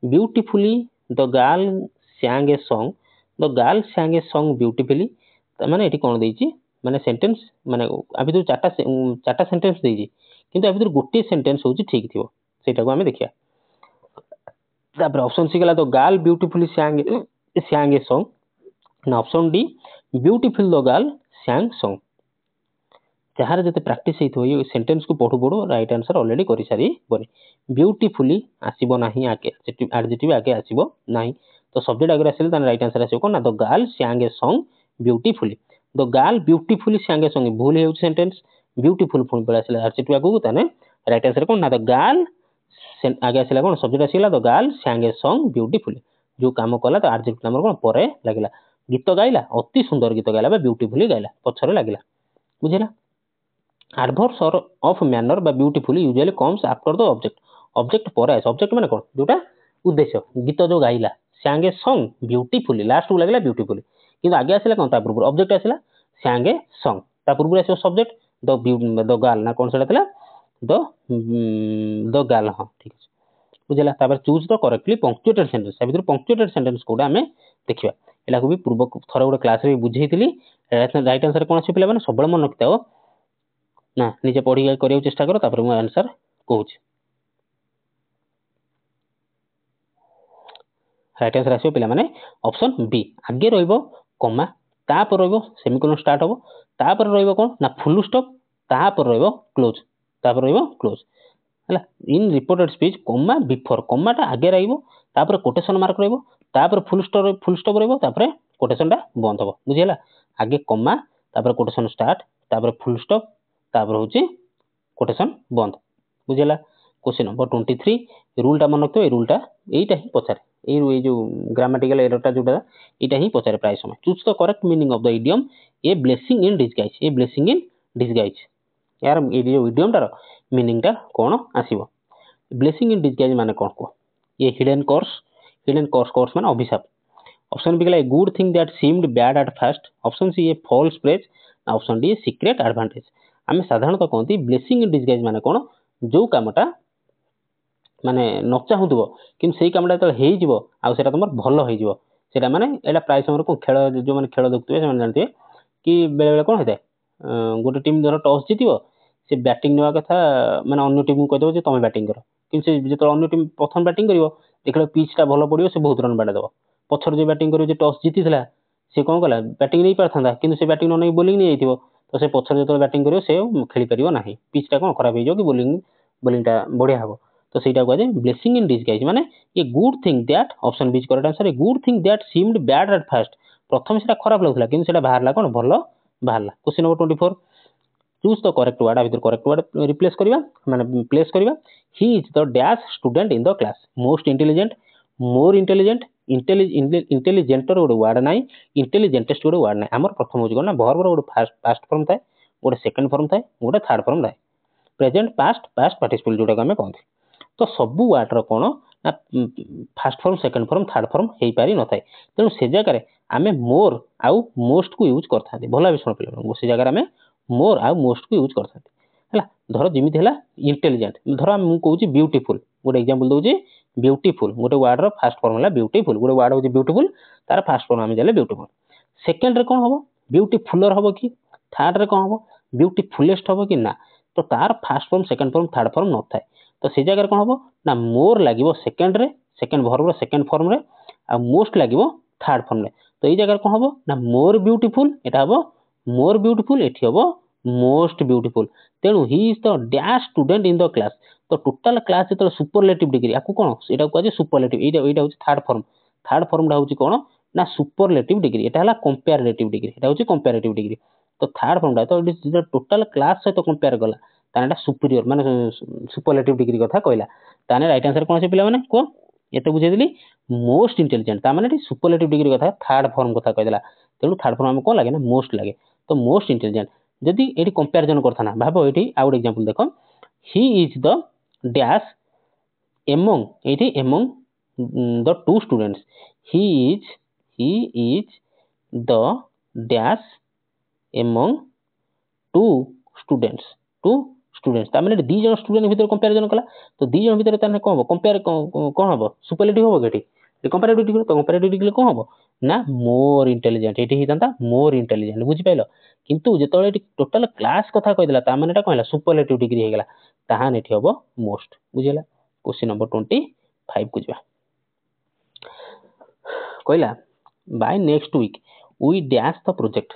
beautifully the girl sang a song beautifully माने एठी कोन देइची माने सेंटेंस माने अभी तो चारटा सेंटेंस देइची किंतु अभी तो गोटे सेंटेंस होची ठीक थिबो सेटा को हमें देखिया तापर ऑप्शन सी गला the girl beautifully sang a song ना option D beautiful the girl sang song जहार जते प्रैक्टिस हेथो ये सेंटेंस को पढु पढु राइट आंसर ऑलरेडी करि सारी बने ब्यूटीफुली आसीबो नाही आके एडजेक्टिव आके आसीबो नाही तो सब्जेक्ट आगे आसीले त राइट आंसर आसीबो कोन ना the girl sang a song beautifully the girl beautifully sang a song भूल हेउ सेंटेंस ब्यूटीफुल फुल पळे आसीले एडजेक्टिव आगु तने राइट आंसर कोन ना द गर्ल आगे आसीला कोन सब्जेक्ट आसीला the girl sang a song beautifully जो काम कला तो एडजेक्टिव नंबर कोन परे लागिला गीत गाइला अति सुंदर गीत गाइला बा ब्यूटीफुली गाइला पछरे लागिला बुझिला adverbs of manner by beautifully usually comes after the object पर आए ऑब्जेक्ट माने कोन जोटा उद्देश्य गीत जो गाइला sang a song beautifully last को लागला ब्यूटीफुली किंतु आगे आसीला कोन ता पूर्व ऑब्जेक्ट आसीला sang a song ता पूर्व आसीला सब्जेक्ट द गर्ल ना कोन सेटा थिला द गर्ल हां ठीक अछि बुझला तापर choose the correctly punctuated sentence अभी पंक्चुएटेड सेंटेंस कोडा हमें देखिबा एला को भी पूर्व थरा गोटे क्लास रे बुझेइतिली राइट आंसर कोन अछि पिला माने सबल मन रखिताओ ना निजे पढ़ी करियो चेष्टा करो तापर मु आंसर कहूच राइट आंसर आसीबो पिला माने ऑप्शन बी आगे रहइबो कॉमा तापर रहइबो सेमीकोलन स्टार्ट होबो तापर रहइबो कोन ना फुल स्टॉप तापर रहइबो क्लोज हला in reported speech comma before comma ता आगे रहइबो तापर कोटेशन मार्क रहइबो तापर फुल स्टॉप रहइबो तापर कोटेशन ता बंद होबो बुझियला आगे कॉमा तापर कोटेशन स्टार्ट तापर फुल स्टॉप तापर होची कोटेशन बंद बुझियला क्वेश्चन नंबर 23 रूलटा मन रखियो ए रूलटा एटा ही पचारे ए जो ग्रामेटिकल एररटा जोटा एटा ही पचारे प्राय समय choose the correct meaning of the idiom a blessing in disguise a blessing in disguise यार ए जो इडियमटार मीनिंगटा कोन आसीबो ब्लेसिंग इन डिसगाइज माने कोन को ये हिडन कोर्स माने अभिशाप ऑप्शन बी गला a good thing that seemed bad at first option C a false praise option D a secret advantage आमे साधारणतः कहती ब्लेसिंग इन डिसगाइज माने कोन जो कामटा माने न चाहूथबो कि सेही कामटा त हेई जिवो आ सेटा तमर भलो हेई जिवो सेटा माने एटा प्राय समय को खेल जो माने खेल देखुथबे से जानते कि बेले बेले कोन होता गोटे टीम धर टॉस जीतिबो से बैटिंग नेवा कथा माने अन्य टीम को कहदो जे तमे बैटिंग करो कि से जेतो अन्य टीम प्रथम बैटिंग करिवो देखले पिचटा भलो पडियो से बहुत रन बाडा दबो पछर जे बैटिंग करियो जे टॉस जीतिथला से कोन कला बैटिंग नै पारथांदा किंतु से बैटिंग नै बॉलिंग नै आइथिबो तो से पछर जेतो बैटिंग करियो से खेली परियो नाही पिचटा कोन खराब हे जो कि बॉलिंगटा बढ़िया हबो तो सेटा को ब्लेसिंग इन डिसगाइज माने ये good thing that option B correct answer a good thing that seemed bad at first प्रथम सेटा खराब लागुला किंतु सेटा बाहरला कोन भलो बाहरला question number 24 choose the correct word आबितर करेक्ट वर्ड रिप्लेस करिवा माने प्लेस करिवा he is the dash student in the class most intelligent more intelligent intelligent रो वर्ड नाही इंटेलिजेंटेस्ट रो वर्ड नाही हमर प्रथम होज कोन वर्ब रो पास्ट फॉर्म थाए गोटे सेकंड फॉर्म थाए गोटे थर्ड फॉर्म थाए प्रेजेंट पास्ट पार्टिसिपल जोटा को हमें कहते तो सबू वार्ड रो कोन ना first form second form third form हेई पारि न थाए तेणु से जगह आमे मोर आउ मोस्ट को यूज करथाते भला विषय पे से जगह आमे मोर आउ मोस्ट को यूज करथाते हला धर जिमिति हला इंटेलिजेंट धर हम कहूची ब्यूटीफुल गोटे एग्जांपल दोची ब्यूटीफुल गोटे वर्ड रो फर्स्ट फॉर्म हला ब्यूटीफुल गोटे वर्ड होची ब्यूटीफुल तार फर्स्ट फॉर्म हम जाले ब्यूटीफुल सेकंड रे कोन हबो ब्यूटीफुलर हबो कि थर्ड रे कोन हबो ब्यूटीफुलेस्ट हबो कि ना तो तार first form second form third form न थाए तो से जगह कोन हबो ना मोर लागिवो सेकंड रे सेकंड वर्ब रो सेकंड फॉर्म रे आ मोस्ट लागिवो थर्ड फॉर्म रे तो ए जगह कोन हबो ना मोर ब्यूटीफुल एटा हबो मोर ब्यूटीफुल एठी हबो मोस्ट ब्यूटीफुल तेणु ही is the dash student in the class तो टोटल क्लास जेतो सुपरलेटिव डिग्री आकु कोन एटा को जे सुपरलेटिव एटा होची थर्ड फॉर्म डा होची कोन ना सुपरलेटिव डिग्री एटा हला कंपैरेटिव डिग्री एटा होची कंपैरेटिव डिग्री तो थर्ड फॉर्म डा तो it is the total class से तो कंपेयर गला तानेटा सुपीरियर माने सुपरलेटिव डिग्री कथा कहला ताने राइट आंसर कोन से पिला माने को एते बुझे दिली मोस्ट इंटेलिजेंट ता माने सुपरलेटिव डिग्री कथा थर्ड फॉर्म कथा कहला तेणु थर्ड फॉर्म हम कोन लागे ना मोस्ट लागे तो मोस्ट इंटेलिजेंट जदि एटी कंपैरिजन करथा ना भाबो एटी आउट एग्जांपल देखो he is the dash among एटी among the two students he is the dash among two students ता माने दी जन स्टूडेंट भीतर कंपैरिजन कला तो दी जन भीतर ताने कोन हो कंपेयर कोन हो सुपरलेटिव हो गेटी कंपैरेटिव डिग्री तो कंपैरेटिव डिग्री कोन हो ना मोर इंटेलिजेंट एटी हितांता मोर इंटेलिजेंट बुझि पाइलो किंतु जेतोले एटी टोटल क्लास कथा कहि देला ता माने एटा कहला सुपरलेटिव डिग्री हे गेला ताहा नेठी हबो मोस्ट बुझिला क्वेश्चन नंबर 25 को जिबा कहला by next week we dash the project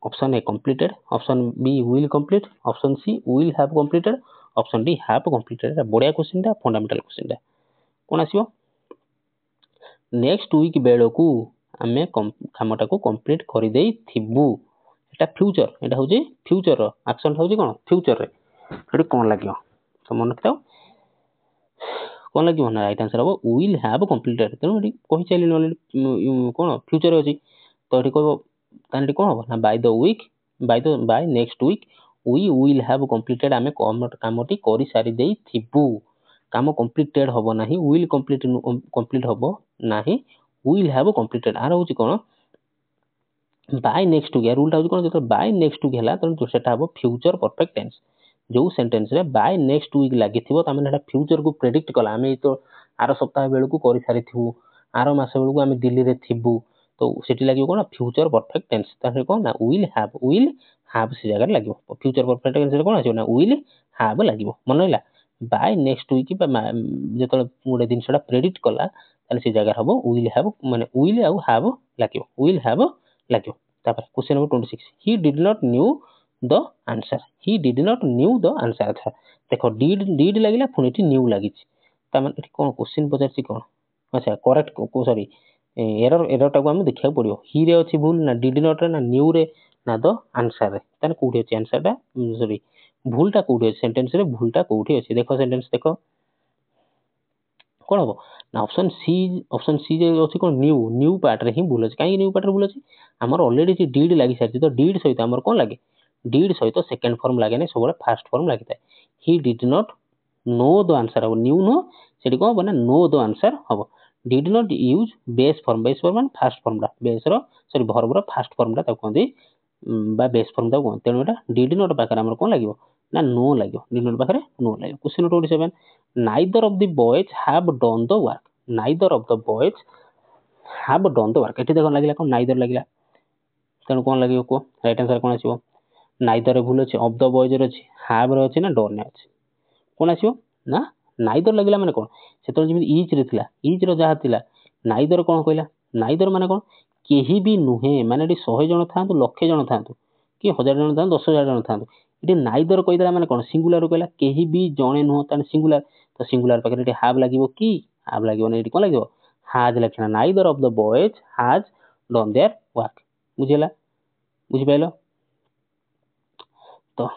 option A completed option B will complete option C will have completed option D have completed बढ़िया क्वेश्चन टा फंडामेंटल क्वेश्चन टा कोन आसीबो नेक्स्ट वीक बेलो को आमे कामटा को कंप्लीट करि देई थिबु एटा फ्यूचर एटा होजे फ्यूचर रो action होजे कोन future रे एटी कोन लागियो तो मन रखताओ कोन लागियो ना राइट आंसर हो विल हैव कंप्लीटेड तेनु एटी कहि चली न कोन फ्यूचर होजी तो एटी को ताने कोन हो ना by next week we will have completed आमे कामटी करि सारी देई थिबु काम कंप्लीटेड होबो नाही विल कंप्लीट होबो नाही विल हैव कंप्लीटेड आर होची कोन बाय नेक्स्ट वीक रूल ता होची कोन जतो बाय नेक्स्ट वीक हला तो सेटा हबो फ्यूचर परफेक्ट टेंस जो सेंटेंस रे बाय नेक्स्ट वीक लागि थिबो ता माने एटा फ्यूचर को प्रेडिक्ट कला आमे तो आरो सप्ताह बेलु को करि सारी थिबु आरो मास बेलु को आमे दिल्ली रे थिबु तो सेठी लागियो कोन फ्यूचर परफेक्ट टेंस ताहे कोन ना विल हैव से जगह लागियो फ्यूचर परफेक्ट टेंस रे कोन आछो ना विल हैव लागियो मन होइला बाय नेक्स्ट वीक जेतो गोटे जिनसटा प्रेडिक्ट कला ताले से जगह हबो विल हैव माने विल आउ हैव लागियो विल हैव लागियो तापर question number 26 he did not new the answer अच्छा देखो डिड लागिला पुनीटी न्यू लागिछ ता माने एठी कोन क्वेश्चन पचारछि कोन अच्छा करेक्ट को सॉरी एरर टा को हम देखिया पड़ियो ही रे अछि भूल ना डिड नॉट रे ना न्यू रे ना द आंसर रे ताने कोठी अछि आंसर टा सॉरी भूलटा कोठी अछि सेंटेंस रे भूलटा कोठी अछि देखो सेंटेंस देखो कोन हो ना ऑप्शन सी जे अछि कोन न्यू पार्ट रे ही भूल अछि काई न्यू पार्ट रे भूल अछि हमर ऑलरेडी जे डीड लागि सारछि तो डीड सहित हमर कोन लागे डीड सहित सेकंड फॉर्म लागे नै सबले फर्स्ट फॉर्म लागिता he did not know the answer हो न्यू नो सेठी कोन बने नो द आंसर हो did not use base form मान फर्स्ट फॉर्म दा बेस रो सॉरी वर्ब रो फर्स्ट फॉर्म दा ताको कोंदी बा बेस फॉर्म दा कोन तेनो एटा डिड नॉट पाकर हमर कोन लागिवो ना नो लागिवो डिड नॉट पाकर no लागिवो question 27 neither of the boys have done the work neither of the boys have done the work एठी देखो लागिला कोन neither लागिला तेनो कोन लागिवो को राइट आंसर कोन आसीबो neither रे भूल अछि of the boys रे अछि have रे अछि ना done रे अछि कोन आसीबो ना neither लागिला माने कोन सेतो जेमि each रे थिला each रो जहा थिला neither कोन कहला neither माने कोन केही भी नुहे माने एटी 100 जण थांतु लक्ष जण थांतु कि 1000 जण थांतु 10000 जण थांतु एटी नाइदर कहिदला माने कोन सिंगुलर कहला केही भी जणे नुह ताने सिंगुलर तो सिंगुलर पाखे एटी हैव लागिवो की हैव लागिवो ने एटी कोन लागिवो हैज लक्षण neither of the boys has done their work बुझिला बुझि पाइलो तो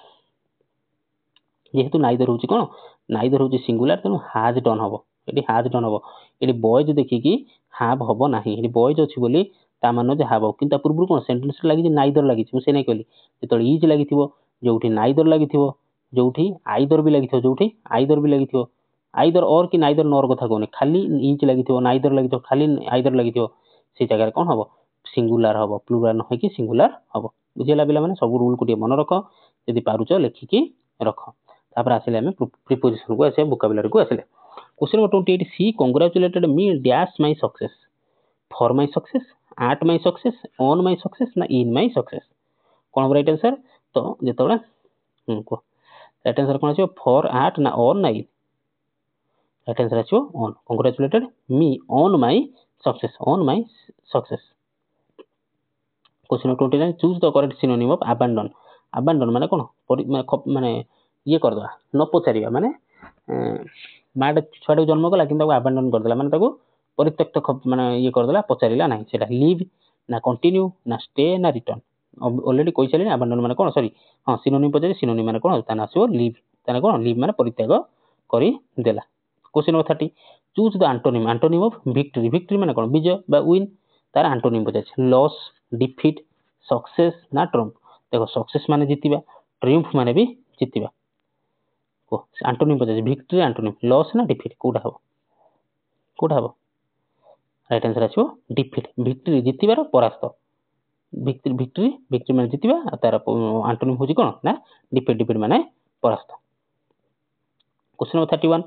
जेहेतु नाइदर होची कोन नाइदर होची सिंगुलर तेनु हैज डन हबो एटी हैज डन हबो एटी बॉयज देखि की हैव हबो नाही एटी बॉयज अछि बोली ता मानो जे हैव किंतु पूर्व कोन सेंटेंस लागि जे नाइदर लागि छि से नै कहली जेतळ इज लागिथिबो जोठी नाइदर लागिथिबो जोठी आइदर भी लागिथिबो जोठी आइदर भी लागिथिबो आइदर और कि नाइदर नॉर कथा कोने खाली इज लागिथिबो नाइदर लागिथिबो खाली आइदर लागिथिबो से जगह कोन हबो सिंगुलर हबो प्लुराल न कि सिंगुलर हबो बुझिला बिला माने सब रूल को टे मन रखो यदि पारुचो लेखिकी रखो तापर आसिले हम प्रीपोजिशन को आसे वोकैबुलरी को आसिले question number 28 she congratulated me dash my success for my success at my success on my success ना इन माय सक्सेस कोन राइट आंसर तो जेतोला को राइट आंसर कोन आछो फॉर एट ना ऑन ना इन राइट आंसर आछो on congratulated me on my success question 29 choose the correct synonym of abandon abandon माने कोन माने ये कर दवा न पचारिया माने माड छुआडे जन्म कला किंतु अबैंडन कर देला माने ताको परित्यक्त माने ये कर देला पचारिला नाही सेटा लीव ना कंटिन्यू ना स्टे ना रिटर्न ऑलरेडी कहि चले अबैंडन माने कोन सॉरी हां सिनोनिम पचारि सिनोनिम माने कोन ताना आसीबो लीव ताना कोन लीव माने परित्याग करी देला question number 30 choose the antonym of victory victory माने कोन विजय बा विन तार एंटोनिम पचारि लॉस डिफीट सक्सेस ना ट्रम्प देखो सक्सेस माने जितिबा ट्रिम्फ माने भी जितिबा को एंटोनिम पचारि विक्ट्री एंटोनिम लॉस ना डिफीट कोडा हबो राइट आंसर आछो डिफीट विक्ट्री जितिबार परास्त विक्ट्री माने जितिबा तार एंटोनिम होजी कोन ना डिफीट माने परास्त question number 31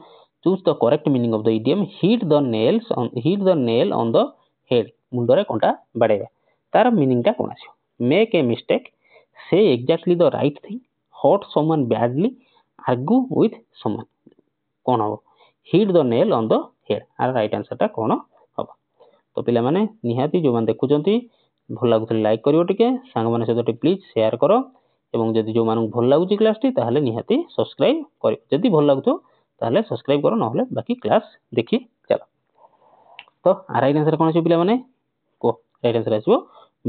choose the correct meaning of the idiom hit the nail on the head मुंडरे कोंटा बाडेबा तार मीनिंग टा कोन आछो make a mistake say exactly the right thing hurt someone badly argue with someone कोन हो hit the nail on the head are right answer टा कोन हो तो पिला माने निहाती जो मान देखुचंती भल लागुतले लाइक करियो टिके सांग माने सहित प्लीज शेयर करो एवं जदि जो मानक भल लागुची क्लास टी ताहले निहाती सब्सक्राइब करियो जदि भल लागुतो ताहले सब्सक्राइब करो नहले बाकी क्लास देखि चलो तो राइट आंसर कोन अछि पिला माने को राइट आंसर आसीबो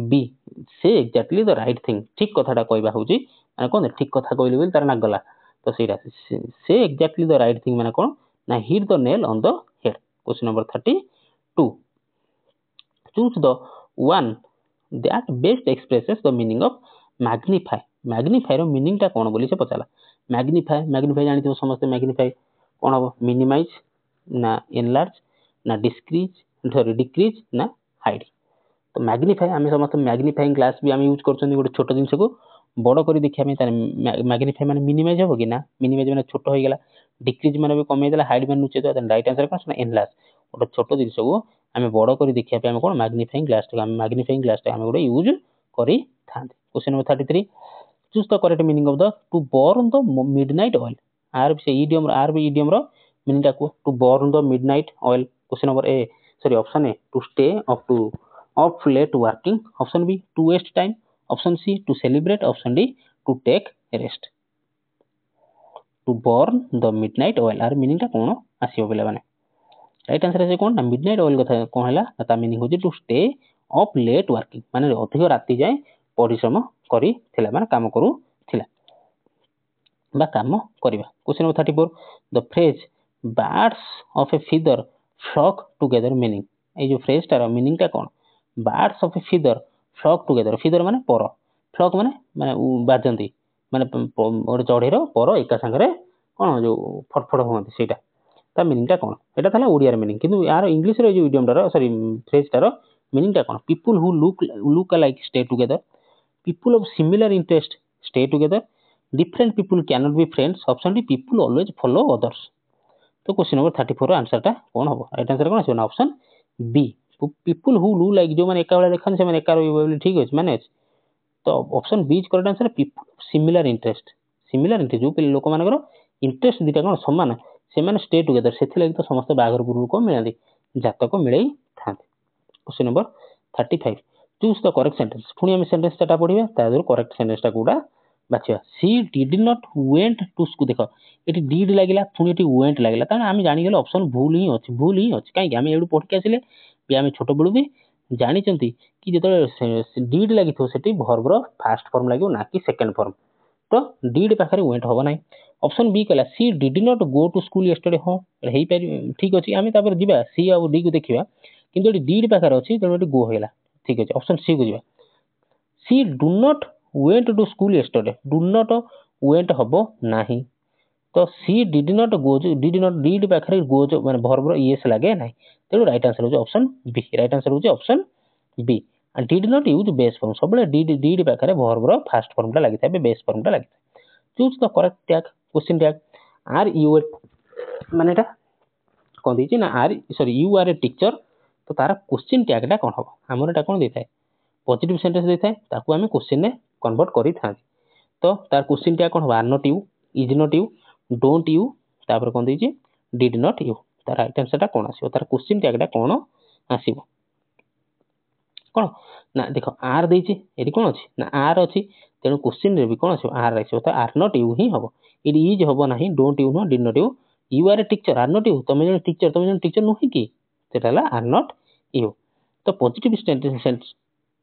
बी से एग्जैक्टली द राइट थिंग ठीक कथाटा कहबा होची माने कोन ठीक कथा कहली बोल तार ना गला तो सेटा से एग्जैक्टली द राइट थिंग माने कोन ना hit the nail on the head question number 32 choose the one that best expresses the meaning of magnify रो मीनिंग टा कोन बोली से पचाला मैग्निफाई जानि तो समस्त मैग्निफाई कोन हो मिनिमाइज ना एनलार्ज ना डिक्रीज ना हाइड तो मैग्निफाई आम समस्त मैग्निफाइंग ग्लास भी आम यूज कर गोटे छोट जिनस को बड़ कर देखा मैग्निफाई माने मिनिमाइज हो कि ना मिनिमाइज माने छोट हो गला डिक्रीज माने भी कमे देला हाइड माने नुचे तो राइट आंसर कोन एनलार्ज गोटे छोट जिनस को आम बड़ कर देखा आम कोन मैग्निफाइंग ग्लास टा आम गोटे यूज करी थांते question number 33 choose the correct meaning of the to burn the midnight oil आर से इडियम रो मीनिंग टा को to burn the midnight oil question number A sorry option A to stay up to of late working option B to waste time option C to celebrate option D to take rest to burn the midnight oil आर meaning टा कोन आसीबो बेला माने right answer है कोन ना midnight oil कथा कोन हला ता मीनिंग होजी to stay up late working माने अधिक राति जाय परिश्रम करी थिला माने काम करू थिला बा काम करवा। Question number 34 the phrase birds of a feather flock together meaning ए जो फ्रेज टार मीनिंग टा कौन birds of a feather flock together feather माने पर फ्लॉक माने माने बाजंती माने गोटे चढ़ेईर पर एका सांगे कौन जो फटफट हुआ सेटा ता मीनिंग टा कौन एटा था ओडिया मीनिंग किंतु यार इंग्लिश रे जो इडियम टार सॉरी फ्रेज टार मीनिंग टा कौन people who look alike stay together people of similar interest stay together different people cannot be friends option D people always follow others तो क्वेश्चन नंबर 34 रो answer टा कोन हो right answer कोन आछो ना option B people who लू like जो माने एका वाला देखन से माने एका रो ठीक होछ माने तो option B is correct answer people similar interest जो पे लोक मानकर इंटरेस्ट दिटा कोन समान से माने स्टे टुगेदर सेथि लागि तो समस्त बागर गुरु को मिलांदी जातक मिलई थांते question number 35 choose the correct sentence पुणी आम सेंटेंस टा पढ़िया तादर करेक्ट सेंटेंस टा कोडा बाछिया she did not went to school देख ये डिड लगिला पुणी ये वेंट लगिला ताने आम जानी गेल ऑप्शन भूल ही अछि काई आम एडू पढ़ के आसिले भी आम छोट बेलू भी जानी चंती कि जतो डिड लागि थो सेठी वर्ब रो फर्स्ट फॉर्म लागियो ना कि सेकंड फॉर्म तो डिड पाखरे वेंट होबो नाही ऑप्शन बी कहला she did not go to school yesterday हो हेई पारि ठीक अछि आम तापर जिबा सी आ डी को देखिबा किंतु डिड पाखरे अछि तेनो गो होइला ठीक है ऑप्शन सी को जीवा C do not went to school yesterday do not went हबो नाही तो C did not go did पाखरे गो माने वर्ब रो यस लागे नाही तेनु राइट आंसर हो ऑप्शन बी राइट आंसर हो option B and did not use base form सबले डिड पाखरे वर्ब रो फर्स्ट फॉर्म टा लागि थाबे बेस फॉर्म टा लागि choose the correct tag question tag are you माने एटा कोन दिछि ना आर sorry you are a teacher तो तार क्वेश्चन टैग टा कोन हो हमर एटा कोन देथाय पॉजिटिव सेंटेंस देथाय ताकू हमें क्वेश्चन ने कन्वर्ट करि थां तो तार क्वेश्चन टैग कोन हो are not you is not you don't you तापर कोन दिछि डिड नॉट यू तार राइट आंसर टा कोन आसीबो तार क्वेश्चन टैग टा कोन आसीबो कोन ना देखो आर देछि एटी कोन अछि ना आर अछि तेनु क्वेश्चन रे भी कोन आसीबो आर आसीबो तो आर नॉट यू ही हबो इट इज हबो नाही don't you know did not you you are a teacher are not you तमे जन टीचर नुहि कि सेटाला आर नॉट यू तो पॉजिटिव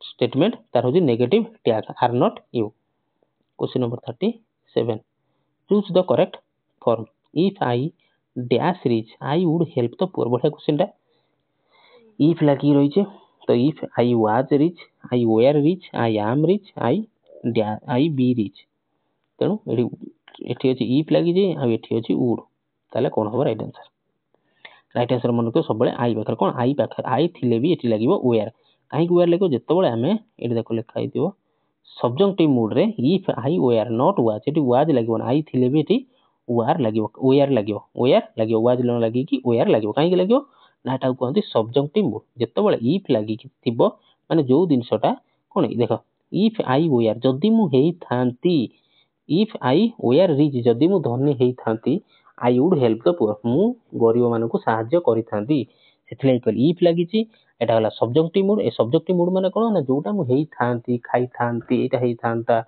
स्टेटमेंट तार होजी negative tag are not you question number 37 choose the correct form if I dash rich I would help the poor बढ़िया question टा इफ लागी रही छे तो if I was rich I were rich I am rich I be rich तेणु एठी अछि if लागी जे आ एठी अछि वुड ताले कोन हो राइट आंसर मन तो सब आई पाखर कोन आई पाखर आई थिले भी एठी लागिवो वेयर काहे वेयर लागिवो जेतबेले हमें एठी देखो लिखा हितिवो सब्जेक्टिव मूड रे if I were not was एठी वाज लागिवो आई थिले भी एठी वेयर लागिवो वाज न लागि कि वेयर लागिवो काहे लागिवो ना एटा कहंती सब्जेक्टिव मूड जेतबेले इफ लागि थिबो माने जो दिनसटा कोन देखो इफ आई वेयर जदी मु हेई थांती इफ आई वेयर रिच जदी मु धनी हेई थांती I would help the poor मु गरीब मानकु सहाय्य करि थांती सेथले कहली इफ लागिची एटा हला सब्जेक्टिव मूड ए सब्जेक्टिव मूड माने कोन ना जोटा मु हेई थांती खाई थांती एटा हेई थांता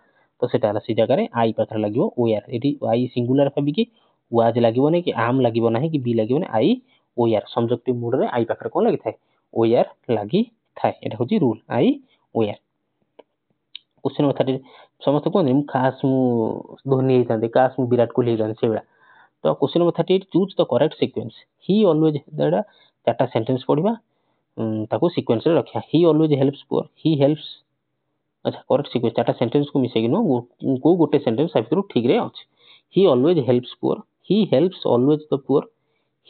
तो सेटा हला सी जगह रे आई पाखर लागिवो वेयर एटी आई सिंगुलर भाबी कि वाज लागिवो नै कि आम लागिवो नाही कि बी लागिवो नै आई वेयर सब्जेक्टिव मूड रे आई पाखर कोन लागि थाए वेयर लागि थाए एटा होची rule I were question number 30 समस्त कोन खास मु धोनी हेई थांते खास मु विराट कोहली हेई थांते सेबा तो question number 38 choose the correct sequence he always that चारटा सेंटेंस पढिबा ताको सीक्वेंस रे रखिया he always helps poor he helps अच्छा करेक्ट सीक्वेंस चारटा सेंटेंस को मिसेगी नो को गोटे सेंटेंस आफिरो ठीक रे अछि ही always helps poor he helps always the poor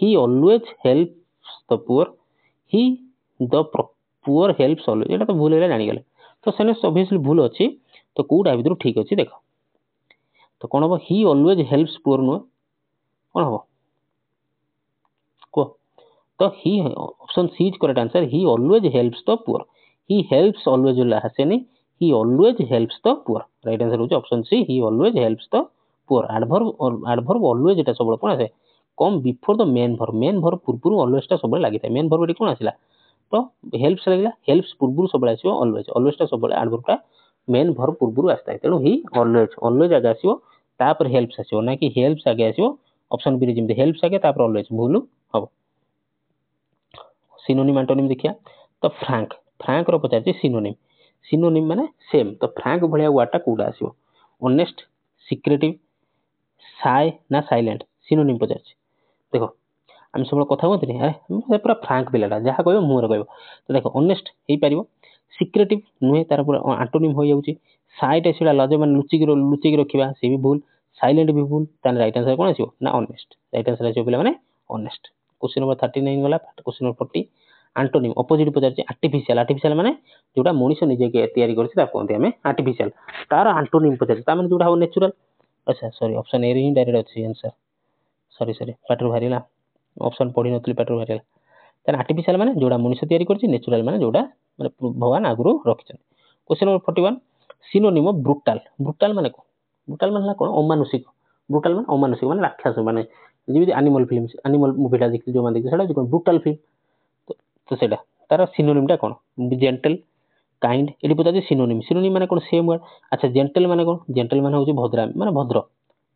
he always helps the poor he the poor helps always एटा तो भूल हेला जानि गेले तो सेंटेंस ऑब्वियसली भूल अछि तो कोडा आफिरो ठीक अछि देखो तो कोन हो ही ऑलवेज हेल्प्स पुअर नो कोन हो को तो ही option C is correct answer he always helps the poor he helps always हसेनी he always helps the poor right answer होची option C he always helps the poor adverb always एटा सब कोन आसे come before the main verb पूर्वरु always टा सब लागि थाए मेन वर्ब एटी कोन आसिला तो हेल्प्स लागिला हेल्प्स पूर्वरु सब आसीबो ऑलवेज टा सब एडवर्ब टा मेन वर्ब पूर्वरु आस्ताय तेनु ही ऑलवेज आगे आसीबो तापर हेल्प्स आसीबो ना कि हेल्प्स आगे आसीबो ऑप्शन बी रे जेमते हेल्प्स आगे तापर ऑलवेज भूल हबो सिनोनिम एंटोनिम देखिया तो फ्रैंक रो पचार सिनोनिम माने सेम तो फ्रैंक भलिया वर्ड टा कोडा आसीबो ऑनेस्ट सिक्रेटिव ସାଏ ନା ସାଇଲେଣ୍ଟ ସିନୋନିମ୍ ପଚାରୁଛି। ଦେଖ ଆମେ ସବୁବେଳେ କଥା କୁହନ୍ତିନି ଆରେ ପୁରା ଫ୍ରାଙ୍କ ପିଲାଟା ଯାହା କହିବ ମୁହଁରେ କହିବ। ତ ଦେଖ ଅନେଷ୍ଟ ହେଇପାରିବ, ସିକ୍ରେଟିଭ ନୁହେଁ ତାର ପୁରା ଆଣ୍ଟୋନିମ୍ ହୋଇଯାଉଛି। ସାଏଟା ସେଇଟା ଲଜ ମାନେ ଲୁଚିକି ରଖିବା ସେ ବି ଭୁଲ, ସାଇଲେଣ୍ଟ ବି ଭୁଲ, ତାହେଲେ ରାଇଟ୍ ଆନ୍ସର କ'ଣ ଆସିବ ନା ଅନେଷ୍ଟ। ରାଇଟ୍ ଆନ୍ସର ଆସିବ ପିଲାମାନେ ଅନେଷ୍ଟ। କ୍ୱେଶ୍ଚିନ୍ ନମ୍ବର 39 ଗଲା। କ୍ୱେଶ୍ଚିନ୍ ନମ୍ବର 40 ଆଣ୍ଟୋନିମ୍ ଅପୋଜିଟ୍ ପଚାରୁଛି ଆର୍ଟିଫିସିଆଲ। ଆର୍ଟିଫିସିଆଲ ମାନେ ଯୋଉଟା ମଣିଷ ନିଜେ ତିଆରି କରିଛି ତାକୁ କୁହନ୍ତି ଆମେ ଆର୍ଟିଫିସିଆଲ। ତାର ଆଣ୍ଟୋନିମ୍ ପଚାରୁଛି ତା ମାନେ ଯୋଉଟା ହବ ନେଚୁରାଲ। ଆଚ୍ଛା ସରି ଅପସନ୍ ଏ ରେ ହିଁ ଡାଇରେକ୍ଟ ଅଛି ଆନ୍ସର। ସରି ପାଟିରୁ ବାହାରିଲା, ଅପସନ୍ ପଢିନଥିଲି ପାଟିରୁ ବାହାରିଲା। ତାହେଲେ ଆର୍ଟିଫିସିଆଲ ମାନେ ଯୋଉଟା ମଣିଷ ତିଆରି କରିଛି, ନେଚୁରାଲ ମାନେ ଯୋଉଟା ମାନେ ଭଗବାନ ଆଗରୁ ରଖିଛନ୍ତି। Question number 41 synonym of brutal. Brutal ମାନେ କ'ଣ? ବ୍ରୁଟାଲ ମାନେ କ'ଣ? ଅମାନୁଷିକ। ବ୍ରୁଟାଲ ମାନେ ଅମାନୁଷିକ ମାନେ ରାକ୍ଷସ, ମାନେ ଯେମିତି ଆନିମଲ ଫିଲ୍ମ, ଆନିମଲ ମୁଭିଟା ଦେଖିଛି ଯୋଉମାନେ ଦେଖିଛି ସେଇଟା ହେଉଛି ବ୍ରୁଟାଲ ଫିଲ୍ମ। ତ ସେଇଟା ତାର ସିନୋନିମ୍ଟା କ'ଣ? Gentle, kind. ଏଠି ପଚାରୁଛି ସିନୋନିମ୍। ସିନୋନିମ୍ ମାନେ କ'ଣ? Same ward. ଆଚ୍ଛା ଜେଣ୍ଟଲ ମାନେ କ'ଣ? ଜେଣ୍ଟଲ ମାନେ ହେଉଛି ଭଦ୍ରାମୀ ମାନେ ଭଦ୍ର।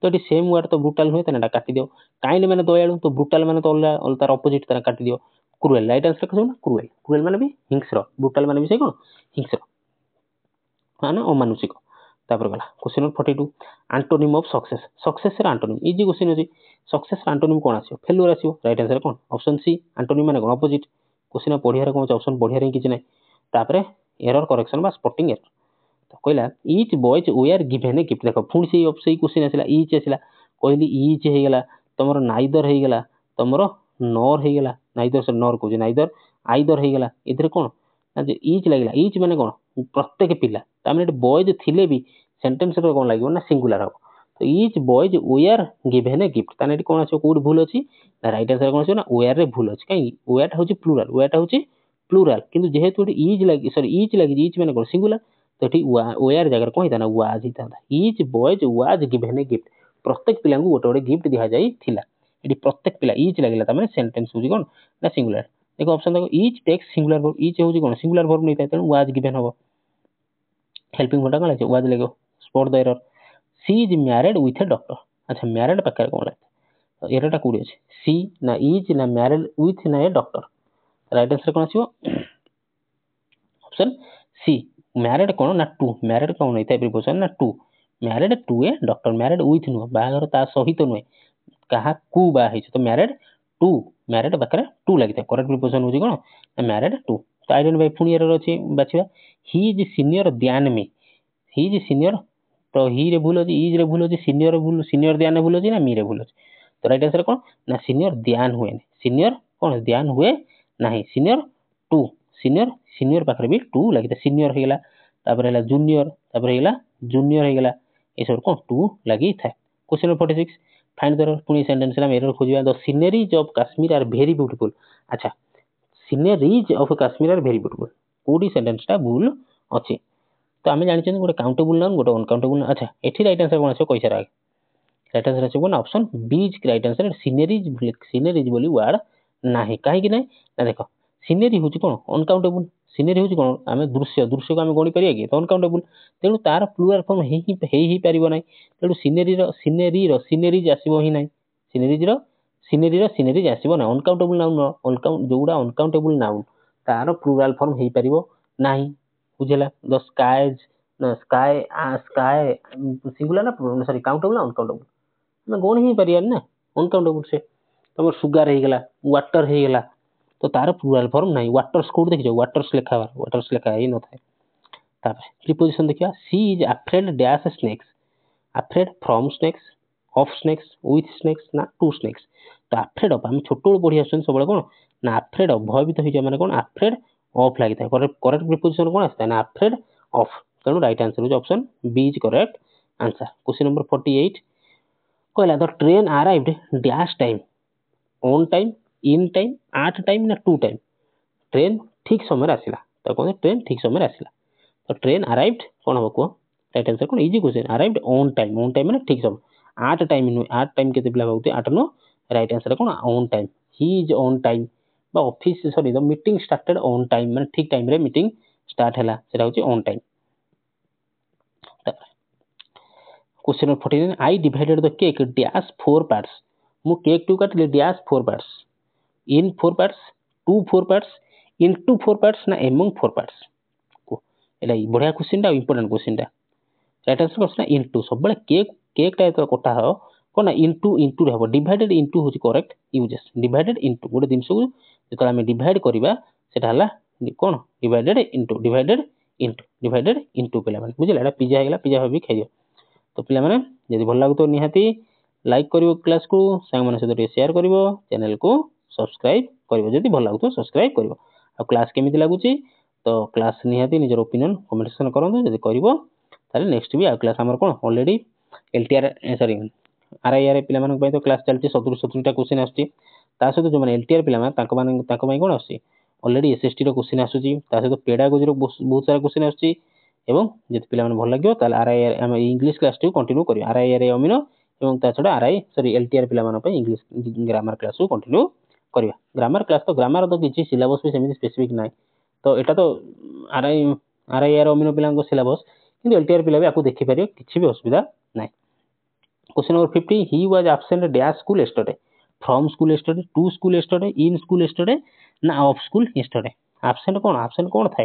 ତ ଏଠି ସେମ୍ ୱାର୍ଡ ତ ବ୍ରୁଟାଲ ନୁହେଁ, ତାହେଲେ ଏଟା କାଟିଦିଅ। କାଇଣ୍ଡ ମାନେ ଦୟାଳୁ, ତ ବ୍ରୁଟାଲ ମାନେ ତ ଅଲଗା ତାର ଅପୋଜିଟ୍, ତାର କାଟିଦିଅ। କ୍ରୁଏଲ, ରାଇଟ୍ ଆନ୍ସର କହିବ ନା କ୍ରୁଏଲ। କ୍ରୁଏଲ ମାନେ ବି ହିଂସ୍ର, ବ୍ରୁଟାଲ ମାନେ ବି ସେ କ'ଣ ହିଂସ୍ର ମାନେ ଅମାନୁଷିକ। ତାପରେ ଗଲା question number 42 antonym of success. ସକ୍ସେସର ଆଣ୍ଟୋନିମ୍ ଇଜି କ୍ୱେଶ୍ଚିନ୍ ଅଛି। ସକ୍ସେସର ଆଣ୍ଟୋନିମ୍ କ'ଣ ଆସିବ? ଫେଲୁଅର ଆସିବ। ରାଇଟ୍ ଆନ୍ସର କ'ଣ? ଅପସନ୍ ସି ଆଣ୍ଟୋନିମ୍ ମାନେ କ'ଣ? ଅପୋଜିଟ୍। କ୍ୱେଶ୍ଚିନ୍ ପଢ଼ିବାରେ କ'ଣ ଅଛି? ଅପସନ୍ ପଢ଼ିବାରେ ହିଁ କିଛି ନାହିଁ। ତାପରେ ଏରର କରେକ୍ସନ ବା ସ୍ପଟିଂ ଏରର। କହିଲା each boys were given A gift. ଦେଖ ପୁଣି ସେଇ କ୍ୱେଶ୍ଚିନ୍ ଆସିଲା, ଇଚ୍ ଆସିଲା। କହିଲି ଇଚ୍ ହେଇଗଲା, ତମର ନାଇଦର ହେଇଗଲା, ତମର ନର ହେଇଗଲା। ନାଇଦର ନର କହୁଛି, ନାଇଦର ଆଇଦର ହେଇଗଲା। ଏଥିରେ କ'ଣ ନା ଯେ ଇଚ୍ ଲାଗିଲା। ଇଚ୍ ମାନେ କ'ଣ? ପ୍ରତ୍ୟେକ ପିଲା। ତାମାନେ ଏଠି ବଏଜ୍ ଥିଲେ ବି ସେଣ୍ଟେନ୍ସରେ କ'ଣ ଲାଗିବ ନା ସିଙ୍ଗୁଲାର ହବ। ତ each boys were given A gift, ତାହେଲେ ଏଠି କ'ଣ ଆସିବ? କୋଉଠି ଭୁଲ ଅଛି? ନା ରାଇଟ୍ ଆନ୍ସର କ'ଣ ଆସିବ ନା ୱେଆର୍ ରେ ଭୁଲ ଅଛି। କାହିଁକି? ୱେଆର୍ଟା ହେଉଛି ପ୍ଲୁରାଲ, ୱେଆର୍ଟା ହେଉଛି ପ୍ଲୁରାଲ, କିନ୍ତୁ ଯେହେତୁ ଏଠି ଇଚ୍ ଲାଗି ଇଚ୍ ଲାଗିଛି, ଇଚ୍ ମାନେ କ'ଣ ସିଙ୍ଗୁଲାର, ତ ଏଠି ୱେଆର୍ ଜାଗାରେ କ'ଣ ହେଇଥାନ୍ତା? ୱାଜ୍ ହେଇଥାନ୍ତା। Each boys was given A gift, ପ୍ରତ୍ୟେକ ପିଲାଙ୍କୁ ଗୋଟେ ଗୋଟେ ଗିଫ୍ଟ ଦିଆଯାଇଥିଲା। ଏଠି ପ୍ରତ୍ୟେକ ପିଲା ଇଚ୍ ଲାଗିଲା, ତାମାନେ ସେଣ୍ଟେନ୍ସ ହେଉଛି କ'ଣ ନା ସିଙ୍ଗୁଲାର। ଦେଖ ଅପସନ୍ ଦେଖ each takes singular verb, each ହେଉଛି କ'ଣ ସିଙ୍ଗୁଲାର ଭର୍ବ ନେଇଥାଏ, ତେଣୁ ୱାଜ୍ ଗିଭେନ୍ ହବ। ହେଲ୍ପିଂ ଭର୍ବଟା କ'ଣ ଲାଗିବ? ୱାଜ୍ ଲାଗିବ। Spot the error. She is married with a doctor. ଆଚ୍ଛା ମ୍ୟାରେଡ୍ ପାଖରେ କ'ଣ ଲାଗିବ? ଏରରଟା କୋଉଠି ଅଛି? ସି ନା ଇଜ୍ ନା ମ୍ୟାରେଡ୍ ୱିଥ୍ ନା ଏ ଡକ୍ଟର। ରାଇଟ୍ ଆନ୍ସର କ'ଣ ଆସିବ? ଅପସନ୍ ସି ମ୍ୟାରେଡ୍ କ'ଣ ନା ଟୁ। ମ୍ୟାରେଡ୍ କ'ଣ ନେଇଥାଏ ପ୍ରିପୋଜିସନ୍ ନା to. Married to a doctor. Married with ନୁହଁ, ବାହାଘର ତା ସହିତ ନୁହେଁ, କାହାକୁ ବାହା ହେଇଛି। ତ ମ୍ୟାରେଡ୍ ଟୁ, ମ୍ୟାରେଡ୍ ପାଖରେ ଟୁ ଲାଗିଥାଏ। କରେକ୍ଟ ପ୍ରିପୋଜିସନ୍ ହେଉଛି କ'ଣ ନା ମ୍ୟାରେଡ୍ ଟୁ। ତ ଆଇଡେଣ୍ଟିଫାଇ ପୁଣି ଏରର ଅଛି ବାଛିବା। ହି ଇଜ୍ ସିନିୟର ଦ୍ୟାନ୍ ମି। ହି ଇଜ୍ ସିନିୟର, ତ ହି ରେ ଭୁଲ ଅଛି, ଇଜ୍ ରେ ଭୁଲ ଅଛି, ସିନିୟର ଭୁଲ, ସିନିୟର ଦ୍ୟାନ୍ ରେ ଭୁଲ ଅଛି ନା ମି ରେ ଭୁଲ ଅଛି? ତ ରାଇଟ୍ ଆନ୍ସର କ'ଣ ନା ସିନିୟର ଦ୍ୟାନ୍ ହୁଏନି। ସିନିୟର କ'ଣ ଦ୍ୟାନ୍ ହୁଏ ନାହିଁ। ସିନିୟର ଟୁ, ସିନିୟର ପାଖରେ ବି ଟୁ ଲାଗିଥାଏ। ସିନିୟର ହେଇଗଲା, ତାପରେ ହେଲା ଜୁନିୟର, ତାପରେ ହେଇଗଲା ଜୁନିୟର ହେଇଗଲା, ଏସବୁ କ'ଣ ଟୁ ଲାଗିଥାଏ। Question number 46 find the error. ପୁଣି ସେଣ୍ଟେନ୍ସରେ ଆମେ ଏରର ଖୋଜିବା। The sceneries of Kashmir are very beautiful. ଆଚ୍ଛା sceneries of Kashmir are very beautiful, କୋଉଠି ସେଣ୍ଟେନ୍ସଟା ଭୁଲ ଅଛି? ତ ଆମେ ଜାଣିଛନ୍ତି ଗୋଟେ କାଉଣ୍ଟେବୁଲ ନାଉନ୍, ଗୋଟେ ଅନକାଉଣ୍ଟେବୁଲ ନାଉନ୍। ଆଚ୍ଛା ଏଠି ରାଇଟ୍ ଆନ୍ସର କ'ଣ ଆସିବ କହିସାର ଆগে। ରାଇଟ୍ ଆନ୍ସର ଆସିବ ନା option B is right answer. Sceneries ବୋଲି ୱାର୍ଡ ନାହିଁ। କାହିଁକି ନାହିଁ? ନା ଦେଖ ସିନେରୀ ହେଉଛି କ'ଣ ଅନକାଉଣ୍ଟେବୁଲ। ସିନେରୀ ହେଉଛି କ'ଣ ଆମେ ଦୃଶ୍ୟକୁ ଆମେ ଗଣିପାରିବା କି? ତ ଅନକାଉଣ୍ଟେବୁଲ, ତେଣୁ ତାର ପ୍ଲୁରାଲ ଫର୍ମ ହେଇପାରିବ ନାହିଁ। ତେଣୁ ସିନେରିଜ୍ ଆସିବ ହିଁ ନାହିଁ। ସିନେରିଜ୍ ଆସିବ ନାହିଁ। ଅନକାଉଣ୍ଟେବୁଲ ନାଉନ୍ ଯୋଉଟା ଅନକାଉଣ୍ଟେବୁଲ ନାଉନ୍ ତାର ପ୍ଲୁରାଲ ଫର୍ମ ହେଇପାରିବ ନାହିଁ। ବୁଝିଲା? ଦ ସ୍କାଏଜ୍ ସ୍କାଏ ସିଙ୍ଗୁଲାର ନା ସରି କାଉଣ୍ଟେବୁଲ ନା ଅନକାଉଣ୍ଟେବୁଲ? ଆମେ ଗଣି ହିଁ ପାରିବାନି ନା, ଅନକାଉଣ୍ଟେବୁଲ। ସେ ତମର ସୁଗାର ହେଇଗଲା, ୱାଟର ହେଇଗଲା, ତ ତାର ପ୍ଲୁରାଲ ଫର୍ମ ନାହିଁ। ୱାଟର୍ସ କୋଉଠି ଦେଖିଛ? ୱାଟର୍ସ ଲେଖା ହେଇନଥାଏ। ତାପରେ ପ୍ରିପୋଜିସନ୍ ଦେଖିବା। She is afraid dash snakes. Afraid from snakes, of snakes, with snakes ନା ଟୁ ସ୍ନେକ୍ସ? ତ ଆଫ୍ରେଡ୍ ଅଫ୍ ଆମେ ଛୋଟବେଳୁ ପଢି ଆସୁଛନ୍ତି ସବୁବେଳେ କ'ଣ ନା ଆଫ୍ରେଡ୍ ଅଫ୍ ଭୟଭୀତ ହେଇଯିବା ମାନେ କ'ଣ ଆଫ୍ରେଡ୍ ଅଫ୍ ଲାଗିଥାଏ। କରେକ୍ଟ ପ୍ରିପୋଜିସନ୍ କ'ଣ ଆସିଥାଏ ନା ଆଫ୍ରେଡ୍ ଅଫ୍। ତେଣୁ ରାଇଟ୍ ଆନ୍ସର ହେଉଛି option B is correct answer. Question number 48 କହିଲା the train arrived dash time, on time, in time, at time ନା ଟୁ ଟାଇମ୍? ଟ୍ରେନ୍ ଠିକ୍ ସମୟରେ ଆସିଲା। ତ କ'ଣ ଟ୍ରେନ୍ ଠିକ୍ ସମୟରେ ଆସିଲା। ତ ଟ୍ରେନ୍ ଆରାଇଭ୍ଡ କ'ଣ ହବ କୁହ? ରାଇଟ୍ ଆନ୍ସର କ'ଣ? Easy question. Arrived on time, on time ମାନେ ଠିକ୍ ସମୟ। ଆଟ୍ ଟାଇମ୍ ନୁହେଁ, ଆଟ୍ ଟାଇମ୍ କେତେ ପିଲା ଭାବୁଥିବେ ଆଟ୍ ନୁହଁ। ରାଇଟ୍ ଆନ୍ସର କ'ଣ on time. He is on time ବା ଅଫିସ୍ ସରି the meeting started on time, ମାନେ ଠିକ୍ ଟାଇମ୍ରେ ମିଟିଂ ଷ୍ଟାର୍ଟ ହେଲା, ସେଟା ହେଉଛି on time. Question number 49 I divided the cake dash 4 parts. मु केक टू काटिले dash 4 parts, in 4 parts, to 4 parts, into 4 parts ना एमंग 4 पार्ट्स? एटा बढ़िया क्वेश्चन टा, इंपोर्टेंट क्वेश्चन टा। Right answer question into. सब केक टा तो कटा हो कौन ना इंटू इंटू रे हबो डिवाइडेड इंटू होची करेक्ट यूजेस डिवाइडेड इंटू गोटे जिनस को जेतला हम डिवाइड करबा सेटा हला कौन डिवाइडेड इंटू पिला माने बुझिला एटा पिज्जा हेगला पिज्जा भाबी खाइ दियो तो पिला माने यदि भल लागो तो निहाती लाइक करिवो क्लास को संग माने सहित शेयर करिवो चैनल को सब्सक्राइब करिवो जदि भल लागो तो सब्सक्राइब करिवो आ क्लास केमिति लागुची तो क्लास निहाती निजर ओपिनियन कमेंट सेक्शन करंतु जदि करिवो ताले नेक्स्ट भी आ क्लास हमर कोन ऑलरेडी एलटीआर सॉरी आरआईआर पिला मानक पय तो क्लास चलती 70 टा क्वेश्चन आछी ता सहित जो माने एलटीआर पिला माने ताको माने ताको पय कोन आछी ऑलरेडी एसएसटी रो क्वेश्चन आछुची ता सहित पेडागोजी रो बहुत सारा क्वेश्चन आछी एवं जदि पिला माने भल लागियो ताले आरआईआर हम इंग्लिश क्लास टी कंटिन्यू करियो आरआईआर अमीनो एवं ता छडा आरआई सॉरी एलटीआर पिला माने पय इंग्लिश ग्रामर क्लास को कंटिन्यू करिया ग्रामर क्लास तो ग्रामर तो किछि सिलेबस भी सेमिति स्पेसिफिक नाही तो एटा तो आरआईआर अमीनो पिला को सिलेबस किंतु एलटीआर पिला भी आकु देखि परियो किछि भी असुविधा नाही question number 50 he was absent dash school yesterday from school yesterday to school yesterday in school yesterday ना ऑफ स्कूल यस्टरडे एब्सेंट कोन थाए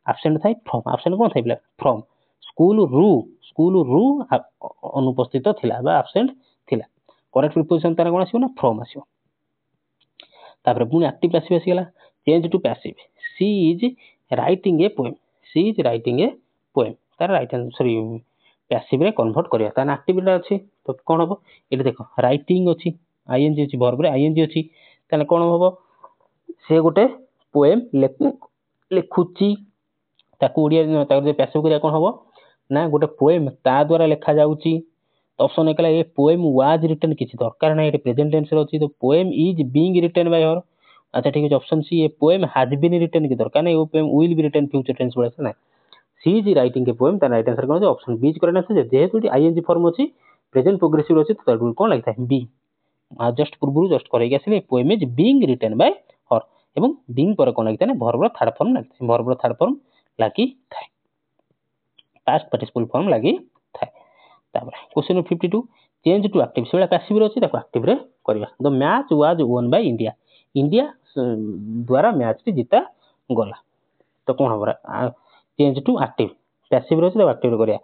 एब्सेंट थाए फ्रॉम थाए पिला फ्रॉम स्कूल रु अनुपस्थित थिला बा एब्सेंट थिला करेक्ट प्रिपोजिशन तार कोन आसीबो ना फ्रॉम आसीबो तापर पुनी एक्टिव पैसिव आसीगला change to passive she is writing a poem तार राइट आंसर पैसिव रे कन्वर्ट करिया तान एक्टिव रे अछि तो कोन हबो एटा देखो राइटिंग अछि आईएनजी अछि वर्ब रे आईएनजी अछि ताने कोन हबो से गोटे पोएम लेखुची ताकू ओडिया ताकू पैसिव करिया कोन हबो ना गोटे पोएम ता द्वारा लेखा जाउची ऑप्शन एकला ए पोएम वाज रिटन किछि दरकार ना एटा प्रेजेंट टेंस रे अछि तो poem is being written by her अच्छा ठीक है option C a poem has been written की दरकार ना a poem will be written future tense बोले ना she is writing a poem ता राइट आंसर कोन option B is correct answer जेहेतु आईएनजी फॉर्म अछि प्रेजेंट प्रोग्रेसिव अछि तो तार कोन लागता है बी जस्ट पूर्व जस्ट करे आसिले poem is being written by her एवं बीइंग पर कोन लागता है वर्ब रो थर्ड फॉर्म लागता है वर्ब रो थर्ड फॉर्म लागी थाए पास्ट पार्टिसिपल फॉर्म लागी थाए तापर क्वेश्चन 52 चेंज टू एक्टिव सेला पैसिव अछि ताको एक्टिव रे करबा the match was won by India द्वारा मैच टी जीता गला तो कोन हबरा चेंज टू एक्टिव पैसिव रे तो एक्टिव रे करिया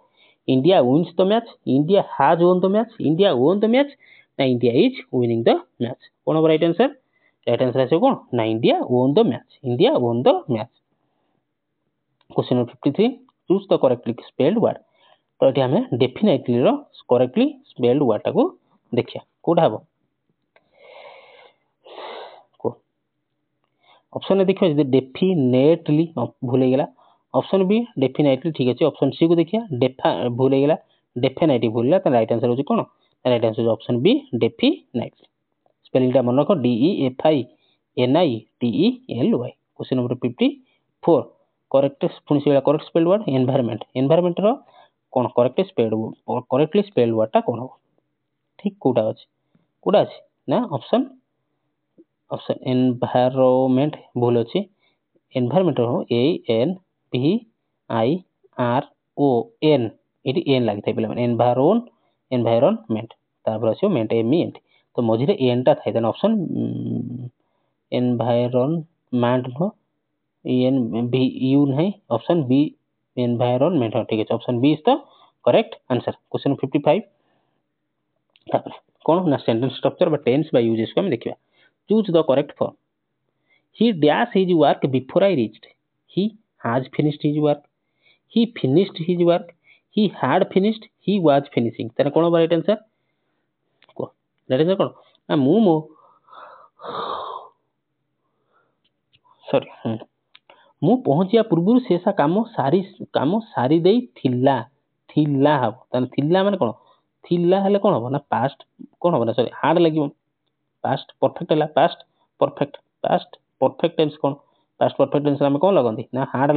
India wins the match India has won the match ना India is winning the match कोन हबरा राइट आंसर आसे कोन ना India won the match question number 53 choose the correctly spelled word तो एठी हमें डेफिनेटली रो करेक्टली स्पेल्ड वर्ड टाको देखिया कोडा हबो को ऑप्शन में देखियो जे डेफिनेटली भूल गेला ऑप्शन बी डेफिनेटली ठीक अछि ऑप्शन सी को देखिया भूल गेला डेफिनेटली भूलला त राइट आंसर होची कोन right answer option B definitely spelling टा मन रखो DEFINITELY question number 54 correct correct spelled word environment रो कोन करेक्टली स्पेल्ड वर्ड टा कोन हो ठीक कोडा अछि ना ऑप्शन एनवायरनमेंट भूल अछि एनवायरनमेंट हो ANVIRON इटी एन लागथै पिला माने एनवायरनमेंट तापर अछि मेंटेनमेंट तो मझिरे एन टा थाइ देन ऑप्शन एनवायरनमेंट हो एन बी यू नहीं ऑप्शन बी एनवायरनमेंट ठीक है option B is the correct answer question 55 तापर कोन ना सेंटेंस स्ट्रक्चर बा टेंस बा यूजेस को हम देखिबा choose the correct form he dash his work before I reached he has finished his work he finished his work he had finished he was finishing तार कोन बा राइट आंसर को right answer कोन ना मु sorry मु पहुंचिया पूर्व शेषा काम सारी देई थिला हबो तन थिला माने कोन थिला हले कोन हबो ना पास्ट कोन हबो ना सॉरी हार्ड लागिवो पास्ट परफेक्ट हला पास्ट परफेक्ट टेंस कोन पास्ट परफेक्ट टेंस हम कोन लगांती ना हार्ड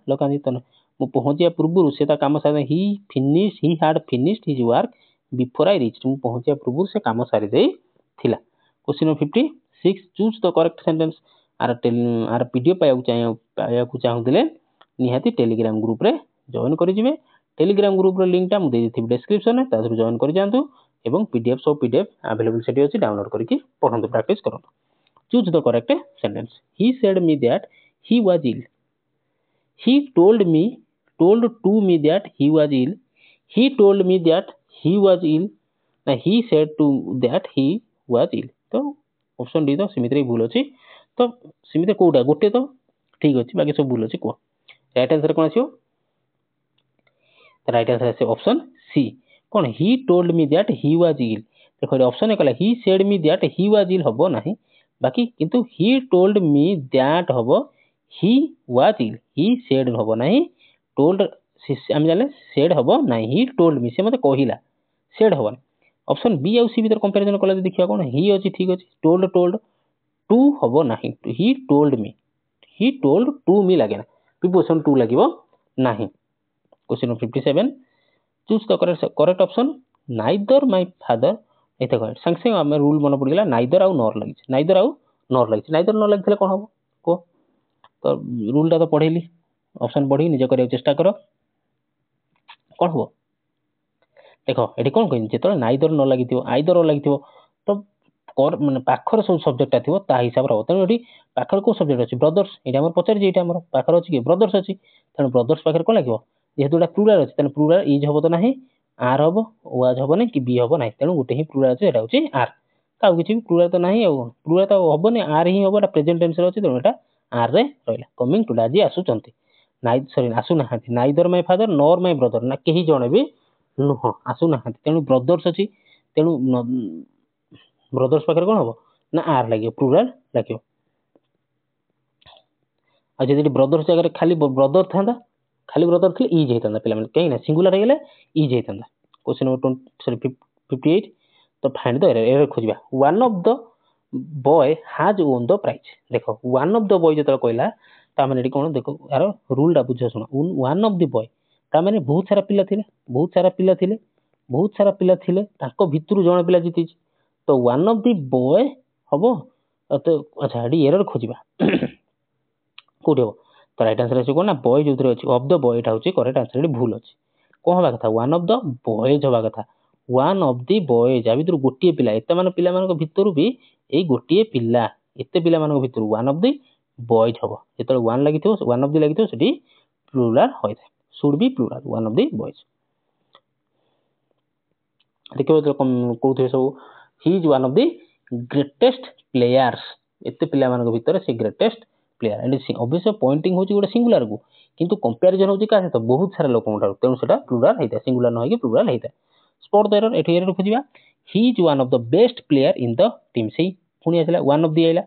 लगांती तो मु पहुंचिया पूर्व से ता काम सारी he had finished his work before I reached मु पहुंचिया पूर्व से काम सारी देई थिला question 56 choose the correct sentence आर पीडीएफ पायाकू चाहूले निहाती टेलीग्राम ग्रुप रे जॉइन करि जिवे टेलीग्राम ग्रुप रो लिंक टा मु दे दिथि डिस्क्रिप्शन में तादर जॉइन करि जानतु एवं पीडीएफ अवेलेबल सेठी अछि डाउनलोड करके पढंतु प्रैक्टिस करंतु choose the correct sentence he said me that he was ill he told to me that he was ill he told me that he was ill ना he said to that he was ill. तो option D तो सेमिति भूल अछि। तो सेमिति कोडा गोटे तो ठीक अछि बाकी सब भूल अछि को। राइट आंसर कोन आछियो? राइट आंसर आछियो ऑप्शन सी। कोन he told me that he was ill. देखो ऑप्शन कहला he said me that he was ill हबो नाही बाकी किंतु ही टोल्ड मी दैट हबो ही वाज इल। ही सेड हबो नाही टोल्ड हम जाने सेड हबो नाही ही टोल्ड मी से मते कहिला सेड हबो। ऑप्शन बी आउ सी भीतर कंपैरिजन कला देखिया कोन ही अछि ठीक अछि टोल्ड टोल्ड टू हबो नाही ही टोल्ड टू मी लागे ना प्रीपोजिशन टू लागिवो नाही। Question 57 choose the correct option neither my father एते कह संग संग हम रूल मन पड़ गेला नाइदर आउ नॉर लागि नाइदर आउ नॉर लागि नाइदर न लागि कोन हबो को। तो रूल टा तो पढेली ऑप्शन पढी निज करिया चेष्टा करो कोन हबो। देखो एठी कोन कहि जेतो नाइदर न लागिथिबो आइदर लागिथिबो तो माने पाखर सब सब्जेक्ट ता थिबो ता हिसाब रो तनो एठी पाखर को सब्जेक्ट अछि ब्रदर्स एटा हमर पचार जे एटा हमर पाखर अछि कि ब्रदर्स अछि तनो ब्रदर्स पाखर कोन लागिवो जेहेतु एटा प्लुराल अछि तनो प्लुराल इज हबो तो नाही आर हबो वाज हबो नै कि बी हबो नाही तनो गुटे ही प्लुराल अछि एटा अछि आर ता किछि भी प्लुराल तो नाही आ प्लुराल तो हबो नै आर ही हबो एटा प्रेजेंट टेंस रे अछि तनो एटा आर रे रहला कमिंग टू आज आसु चंती नाइ सॉरी आसु ना neither my father nor my brother ना केही जणे भी नुह आसु ना तेणु ब्रदर्स अछि तेणु ब्रदर्स पाखरे कोन हबो ना आर लागियो प्लुराल लागियो। आ जदि ब्रदर्स जगह खाली ब्रदर थांदा खाली ब्रदर थी इज हेतंदा पिला माने कहीं ना सिंगुलर हे गेले इज हेतंदा। क्वेश्चन नंबर 58 तो फाइंड द एरर खोजबा one of the boy has won the prize. देखो वन ऑफ द बॉय जतरा कहला ता माने एठी कोन देखो यार रूल टा बुझ सुनो वन ऑफ द बॉय ता माने बहुत सारा पिला थिले ताको भितरु जण पिला जिति तो वन ऑफ द बॉय हबो तो अच्छा एडी एरर खोजबा कोठी हो तो राइट आंसर अछि कोन ना बॉय जोतिर अछि ऑफ द बॉय एटा होछि करेक्ट आंसर एडी भूल अछि कोन हबा कथा वन ऑफ द बॉयज हबा कथा वन ऑफ द बॉयज आ भितरु गोटिए पिला एते माने पिला मानको भितरु भी एई गोटिए पिला एते पिला मानको भितरु वन ऑफ द बॉयज हबो जेतले वन लागिथिबो वन ऑफ द लागिथिबो सेठी प्लुराल होय should be plural one of the boys. देखियो तो कोउथे सब he is one of the greatest players एते पिला मानको भितर से greatest player and obviously pointing होची गोटे सिंगुलर को किंतु कंपैरिजन होची का तो बहुत सारा लोक उठाउ तेनु सेटा प्लुराल हेता सिंगुलर न होई प्लुराल हेता। स्पॉट द एरर एठी एरर खोजिबा he is one of the best player in the team से पुनी आसला वन ऑफ द आइला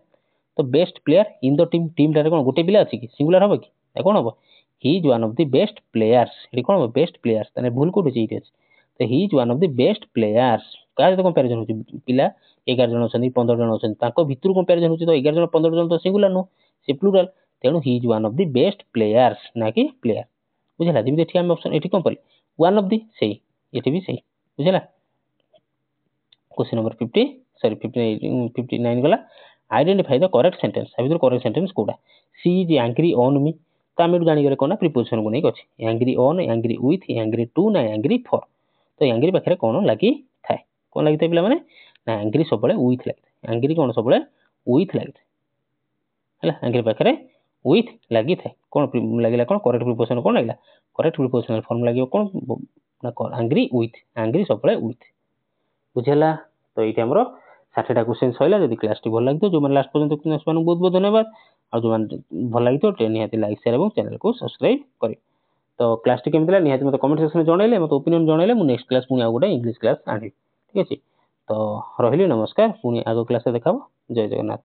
तो best player in the team रे कोन गोटे पिला अछि कि सिंगुलर हबो कि कोन हबो he is one of the best players एठी कोन हबो बेस्ट प्लेयर्स तने भूल कोठी छै अछि तो ही is one of the best players का तो कंपैरिजन होची पिला 11 जण अछन 15 जण अछन ताको भितरु कंपैरिजन होची तो 11 जण 15 जण तो सिंगुलर नो से प्लुराल तेणु ही is one of the best players ना कि प्लेयर बुझला जेमि एठी हम ऑप्शन एठी कोन पले वन ऑफ द सही एठी भी सही बुझला। क्वेश्चन नंबर 59 गला आइडेंटिफाई द करेक्ट सेंटेंस आ भितर करेक्ट सेंटेंस कोडा she is angry on me तो आम जानी गले कोना प्रीपोजिशन को नहीं अछि angry on angry with angry to ना एंग्री फॉर तो एंग्री पाखरे कोन लागि थाए कोन लागि थाए पिला माने ना एंग्री सबले विथ लागि एंग्री कोन सबले विथ लागि हला एंग्री पाखरे विथ लागि थाए कोन लागिला कोन करेक्ट प्रीपोजिशन कोन लागिला करेक्ट प्रीपोजिशनल फॉर्म लागि कोन ना एंग्री विथ सबले विथ बुझला। तो एठी हमरो 60 टा क्वेश्चन सइला जदी क्लास टी भल लागतो जो मन लास्ट पर्यंत क्लास मान बहुत बहुत धन्यवाद आ जो मन भल लागतो निहाती लाइक शेयर एवं चैनल को सब्सक्राइब करी। तो क्लास टी केमतिला निहाती मते कमेंट सेक्शन में जणाइले मते ओपिनियन जणाइले मु नेक्स्ट क्लास पुनी आ गोटे इंग्लिश क्लास आनी ठीक अछि। तो रहिली नमस्कार पुनी आगो क्लास रे देखाबो जय जगन्नाथ।